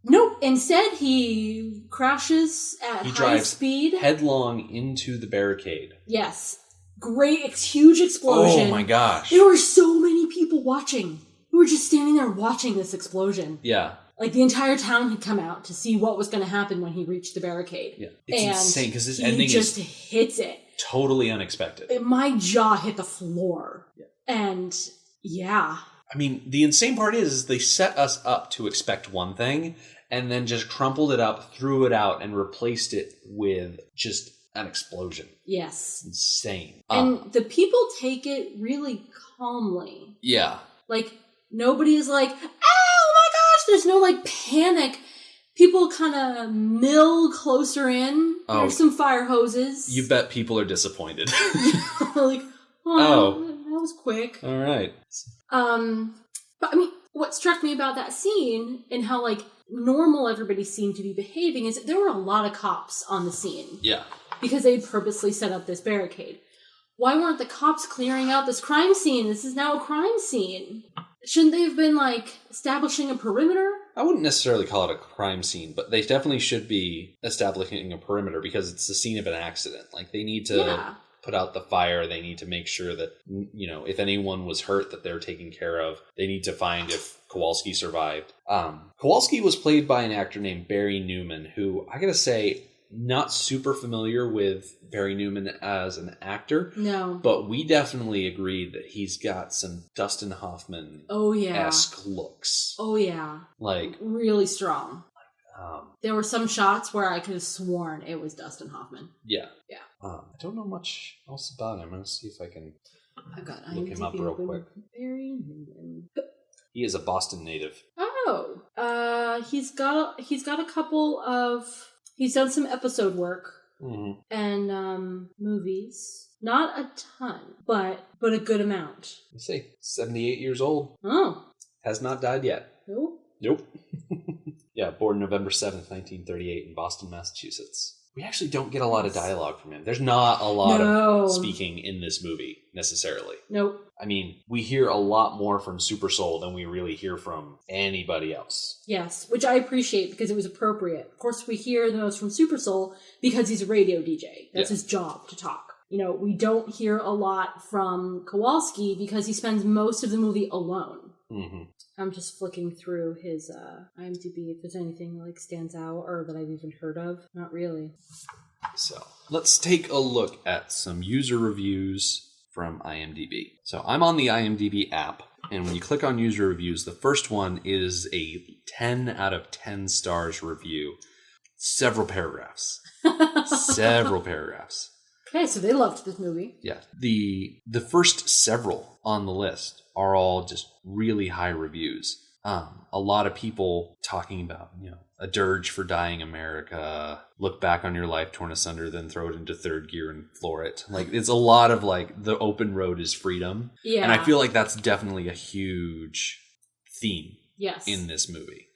Nope. Instead, he crashes at high speed. Headlong into the barricade. Yes. Great, huge explosion. Oh my gosh. There were so many people watching. We were just standing there watching this explosion. Yeah. Like, the entire town had come out to see what was going to happen when he reached the barricade. Yeah. It's insane, because this ending just hits it. Totally unexpected. My jaw hit the floor. Yeah. And, yeah. I mean, the insane part is they set us up to expect one thing and then just crumpled it up, threw it out, and replaced it with just an explosion. Yes. Insane. And the people take it really calmly. Yeah. Like, nobody is like, oh my gosh, there's no, like, panic. People kind of mill closer in. There's some fire hoses. You bet people are disappointed. Like, oh, that was quick. All right. But I mean, what struck me about that scene and how, like, normal everybody seemed to be behaving is that there were a lot of cops on the scene. Yeah. Because they'd purposely set up this barricade. Why weren't the cops clearing out this crime scene? This is now a crime scene. Shouldn't they have been, like, establishing a perimeter? I wouldn't necessarily call it a crime scene, but they definitely should be establishing a perimeter because it's the scene of an accident. Like, they need to put out the fire. They need to make sure that, if anyone was hurt, that they're taken care of. They need to find if Kowalski survived. Kowalski was played by an actor named Barry Newman, who, I gotta say, not super familiar with Barry Newman as an actor. No. But we definitely agreed that he's got some Dustin Hoffman-esque looks. Oh, yeah. Like, really strong. There were some shots where I could have sworn it was Dustin Hoffman. Yeah. Yeah. I don't know much else about him. I'm going to see if I can I've got look him up real quick. He is a Boston native. Oh. He's got a couple of... He's done some episode work and movies. Not a ton, but a good amount. Let's see. 78 years old. Oh. Has not died yet. Nope. Yeah, born November 7th, 1938 in Boston, Massachusetts. We actually don't get a lot of dialogue from him. There's not a lot of speaking in this movie, necessarily. Nope. I mean, we hear a lot more from Super Soul than we really hear from anybody else. Yes, which I appreciate because it was appropriate. Of course, we hear the most from Super Soul because he's a radio DJ. That's his job, to talk. We don't hear a lot from Kowalski because he spends most of the movie alone. Mm-hmm. I'm just flicking through his IMDb if there's anything that stands out or that I've even heard of. Not really. So let's take a look at some user reviews from IMDb. So I'm on the IMDb app, and when you click on user reviews, the first one is a 10 out of 10 stars review. Several paragraphs. Okay, so they loved this movie. Yeah. The first several on the list are all just really high reviews. A lot of people talking about, a dirge for dying America, look back on your life torn asunder, then throw it into third gear and floor it. It's a lot of the open road is freedom. Yeah. And I feel like that's definitely a huge theme in this movie.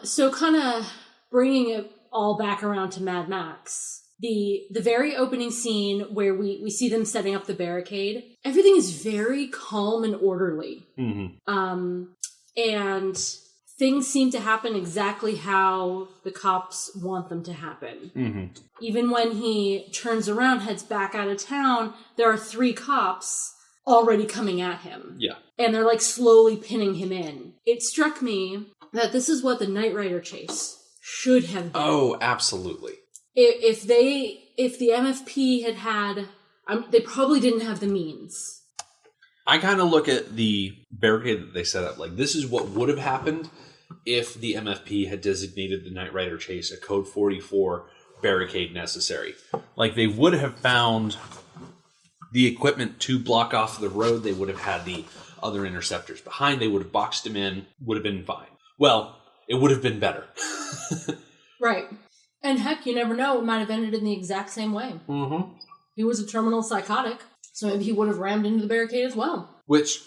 So kind of bringing it all back around to Mad Max. The very opening scene where we see them setting up the barricade, everything is very calm and orderly. Mm-hmm. And things seem to happen exactly how the cops want them to happen. Mm-hmm. Even when he turns around, heads back out of town, there are 3 cops already coming at him. Yeah. And they're slowly pinning him in. It struck me that this is what the Knight Rider chase should have been. Oh, absolutely. If the MFP had they probably didn't have the means. I kind of look at the barricade that they set up this is what would have happened if the MFP had designated the Knight Rider chase a Code 44 barricade necessary. They would have found the equipment to block off the road. They would have had the other interceptors behind. They would have boxed him in. Would have been fine. Well, it would have been better. Right. And heck, you never know. It might have ended in the exact same way. Mm-hmm. He was a terminal psychotic, so maybe he would have rammed into the barricade as well. Which,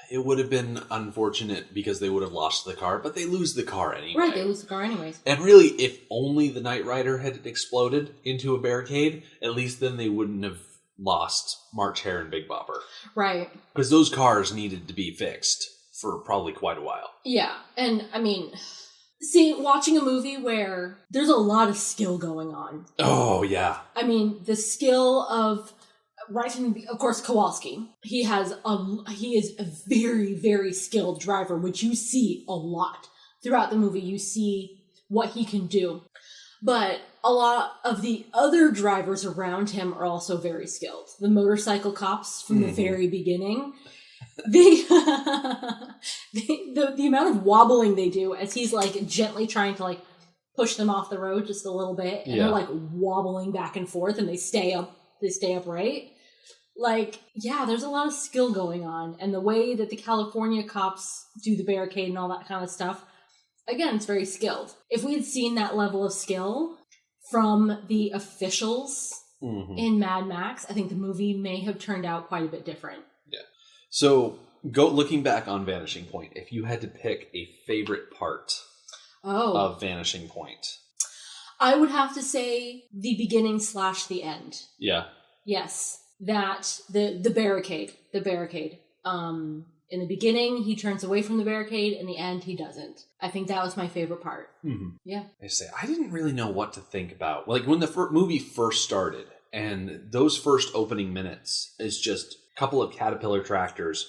it would have been unfortunate because they would have lost the car, but they lose the car anyway. Right, they lose the car anyways. And really, if only the Knight Rider had exploded into a barricade, at least then they wouldn't have lost March Hare and Big Bopper. Right. Because those cars needed to be fixed for probably quite a while. Yeah, and I mean... watching a movie where there's a lot of skill going on. Oh, yeah. I mean, the skill of, of course, Kowalski. He is a very, very skilled driver, which you see a lot. Throughout the movie, you see what he can do. But a lot of the other drivers around him are also very skilled. The motorcycle cops from the very beginning... the amount of wobbling they do as he's gently trying to push them off the road just a little bit, and they're wobbling back and forth, and they stay upright. There's a lot of skill going on, and the way that the California cops do the barricade and all that kind of stuff, again, it's very skilled. If we had seen that level of skill from the officials in Mad Max, I think the movie may have turned out quite a bit different. So, looking back on Vanishing Point, if you had to pick a favorite part of Vanishing Point, I would have to say the beginning / the end. Yeah. Yes, that the barricade. In the beginning, he turns away from the barricade. In the end, he doesn't. I think that was my favorite part. Mm-hmm. Yeah. I didn't really know what to think about. When the movie first started, and those first opening minutes is just couple of Caterpillar tractors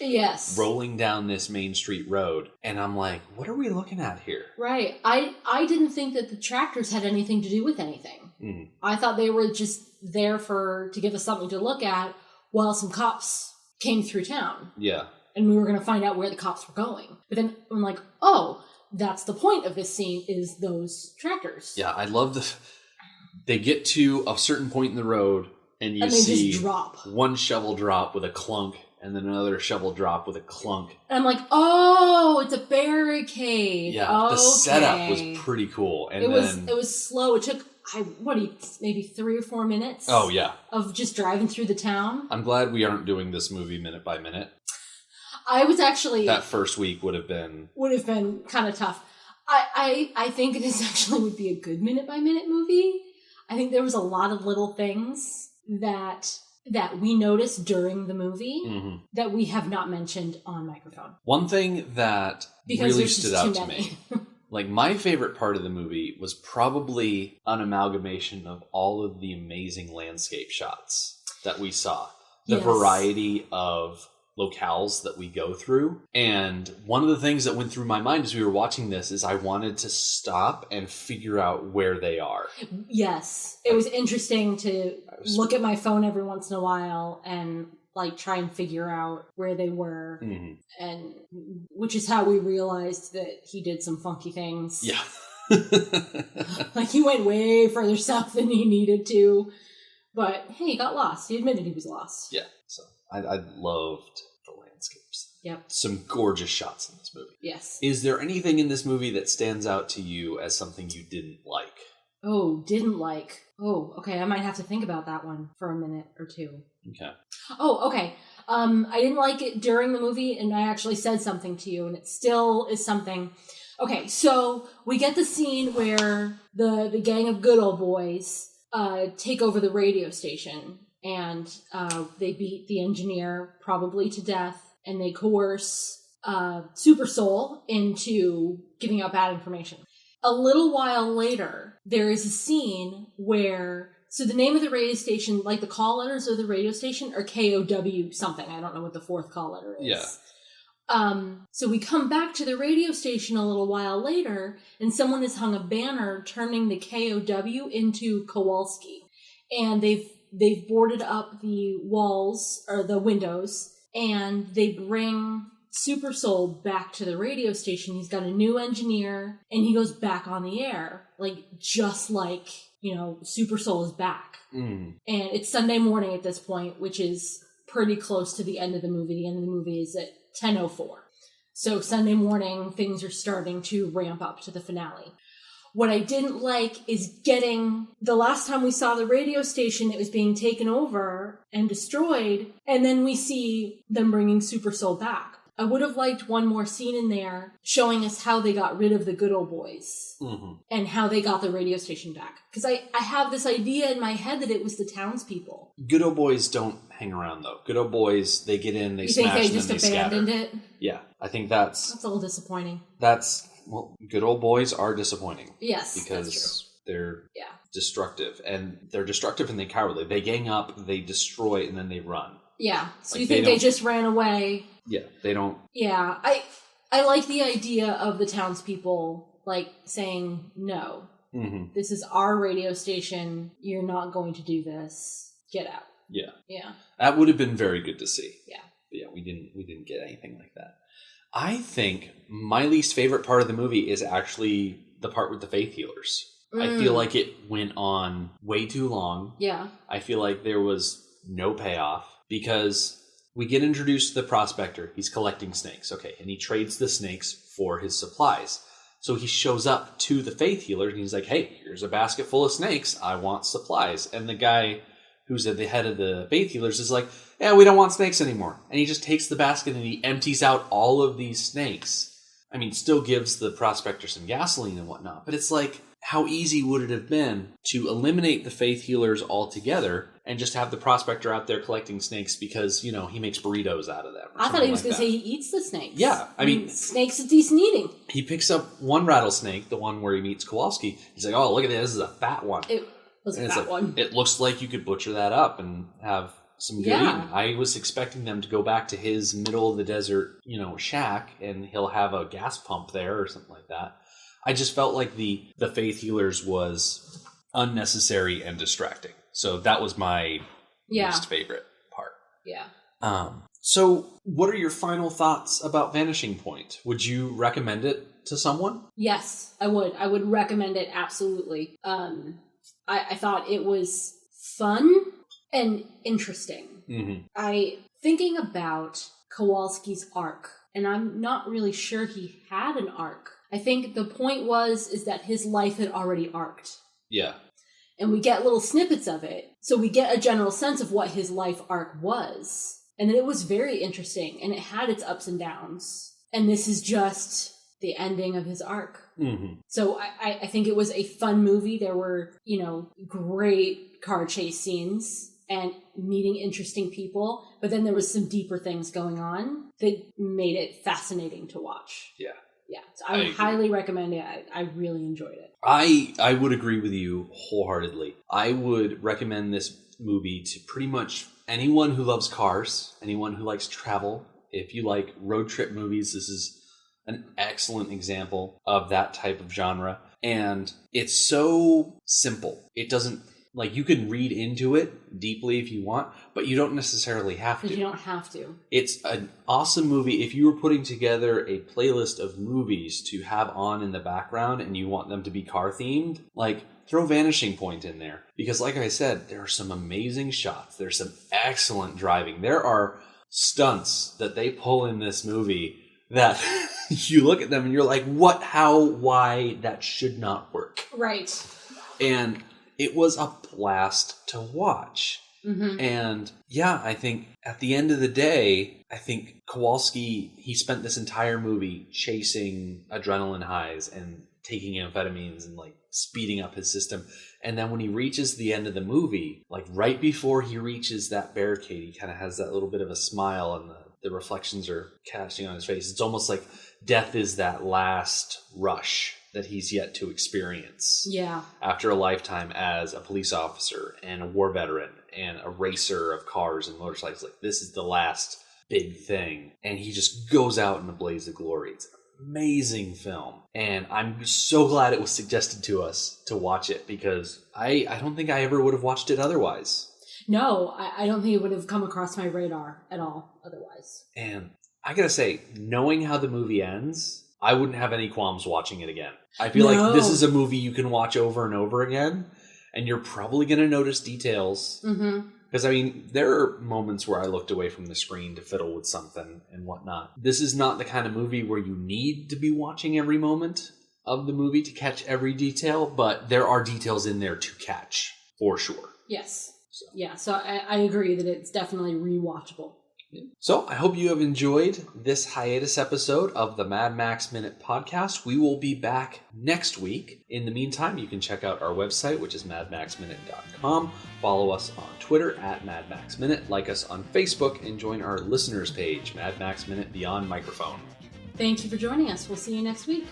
rolling down this main street road, and I'm like, what are we looking at here? Right. I didn't think that the tractors had anything to do with anything. Mm. I thought they were just there to give us something to look at while some cops came through town. Yeah. And we were going to find out where the cops were going. But then I'm like, oh, that's the point of this scene, is those tractors. Yeah, I love they get to a certain point in the road, and you see just drop. one shovel drop with a clunk, and then another shovel drop with a clunk. And I'm like, oh, it's a barricade. Yeah, the setup was pretty cool. And it was slow. It took maybe 3 or 4 minutes. Oh yeah, of just driving through the town. I'm glad we aren't doing this movie minute by minute. I was actually that first week would have been kind of tough. I think this actually would be a good minute by minute movie. I think there was a lot of little things that we noticed during the movie that we have not mentioned on microphone. One thing that because really stood out to me, like my favorite part of the movie was probably an amalgamation of all of the amazing landscape shots that we saw. The variety of locales that we go through. And one of the things that went through my mind as we were watching this is I wanted to stop and figure out where they are. Yes. It was interesting to look at my phone every once in a while and like try and figure out where they were. And which is how we realized that he did some funky things. Yeah. Like he went way further south than he needed to. But hey, he got lost. He admitted he was lost. Yeah. So I loved the landscapes. Yep. Some gorgeous shots in this movie. Yes. Is there anything in this movie that stands out to you as something you didn't like? Oh, didn't like. Oh, okay. I might have to think about that one for a minute or two. Okay. Oh, okay. I didn't like it during the movie, and I actually said something to you, and it still is something. Okay, so we get the scene where the gang of good old boys take over the radio station. And they beat the engineer probably to death, and they coerce Super Soul into giving out bad information. A little while later, there is a scene where, so the name of the radio station, like the call letters of the radio station are KOW something. I don't know what the fourth call letter is. Yeah. So we come back to the radio station a little while later, and someone has hung a banner turning the KOW into Kowalski. And they've boarded up the walls or the windows, and they bring Super Soul back to the radio station. He's got a new engineer, and he goes back on the air, like just like, Super Soul is back. And it's Sunday morning at this point, which is pretty close to the end of the movie. The end of the movie is at 10:04. So Sunday morning, things are starting to ramp up to the finale. What I didn't like is the last time we saw the radio station, it was being taken over and destroyed, and then we see them bringing Super Soul back. I would have liked one more scene in there showing us how they got rid of the good old boys and how they got the radio station back. Because I have this idea in my head that it was the townspeople. Good old boys don't hang around, though. Good old boys, they get in, they smash, and then they scatter. You think they just abandoned it? Yeah, I think that's a little disappointing. Well, good old boys are disappointing. Yes, because that's true. They're destructive, and they're destructive and they're cowardly. They gang up, they destroy, and then they run. Yeah, so you think they just ran away? Yeah, they don't. Yeah, I like the idea of the townspeople like saying no. This is our radio station. You're not going to do this. Get out. Yeah, yeah. That would have been very good to see. Yeah, but yeah, we didn't get anything like that. I think my least favorite part of the movie is actually the part with the faith healers. I feel like it went on way too long. Yeah. I feel like there was no payoff because we get introduced to the prospector. He's collecting snakes. Okay. And he trades the snakes for his supplies. So he shows up to the faith healer and he's like, hey, here's a basket full of snakes. I want supplies. And the guy who's at the head of the faith healers is like, yeah, we don't want snakes anymore. And he just takes the basket and he empties out all of these snakes. I mean, still gives the prospector some gasoline and whatnot, but it's like, how easy would it have been to eliminate the faith healers altogether and just have the prospector out there collecting snakes because, he makes burritos out of them? I thought he was going to say he eats the snakes. Yeah. I mean, snakes is decent eating. He picks up one rattlesnake, the one where he meets Kowalski. He's like, oh, look at this. This is a fat one. It was a fat one. It looks like you could butcher that up and have some good eating. I was expecting them to go back to his middle of the desert, shack, and he'll have a gas pump there or something like that. I just felt like the faith healers was unnecessary and distracting. So that was my least favorite part. Yeah. So, what are your final thoughts about Vanishing Point? Would you recommend it to someone? Yes, I would. I would recommend it, absolutely. I thought it was fun and interesting. Mm-hmm. Thinking about Kowalski's arc, and I'm not really sure he had an arc. I think the point is that his life had already arced. Yeah. And we get little snippets of it, so we get a general sense of what his life arc was. And it was very interesting, and it had its ups and downs. And this is just the ending of his arc. Mm-hmm. So I think it was a fun movie. There were, great car chase scenes and meeting interesting people. But then there was some deeper things going on that made it fascinating to watch. Yeah. Yeah. So I would highly recommend it. I really enjoyed it. I would agree with you wholeheartedly. I would recommend this movie to pretty much anyone who loves cars, anyone who likes travel. If you like road trip movies, this is an excellent example of that type of genre. And it's so simple. It doesn't, you can read into it deeply if you want, but you don't necessarily have to. Because you don't have to. It's an awesome movie. If you were putting together a playlist of movies to have on in the background and you want them to be car themed, throw Vanishing Point in there. Because like I said, there are some amazing shots. There's some excellent driving. There are stunts that they pull in this movie that you look at them and you're like, what, how, why, that should not work. Right. And it was a blast to watch. Mm-hmm. And yeah, I think at the end of the day, I think Kowalski, he spent this entire movie chasing adrenaline highs and taking amphetamines and speeding up his system. And then when he reaches the end of the movie, right before he reaches that barricade, he kind of has that little bit of a smile and the reflections are casting on his face. It's almost like death is that last rush that he's yet to experience. Yeah. After a lifetime as a police officer and a war veteran and a racer of cars and motorcycles. This is the last big thing. And he just goes out in a blaze of glory. It's an amazing film. And I'm so glad it was suggested to us to watch it because I don't think I ever would have watched it otherwise. No, I don't think it would have come across my radar at all otherwise. And I gotta say, knowing how the movie ends, I wouldn't have any qualms watching it again. I feel like this is a movie you can watch over and over again, and you're probably going to notice details. Mm-hmm. Because, there are moments where I looked away from the screen to fiddle with something and whatnot. This is not the kind of movie where you need to be watching every moment of the movie to catch every detail, but there are details in there to catch, for sure. Yes. So I agree that it's definitely rewatchable. So I hope you have enjoyed this hiatus episode of the Mad Max Minute podcast. We will be back next week. In the meantime, you can check out our website, which is madmaxminute.com. Follow us on Twitter at madmaxminute. Like us on Facebook and join our listeners page, Mad Max Minute Beyond Microphone. Thank you for joining us. We'll see you next week.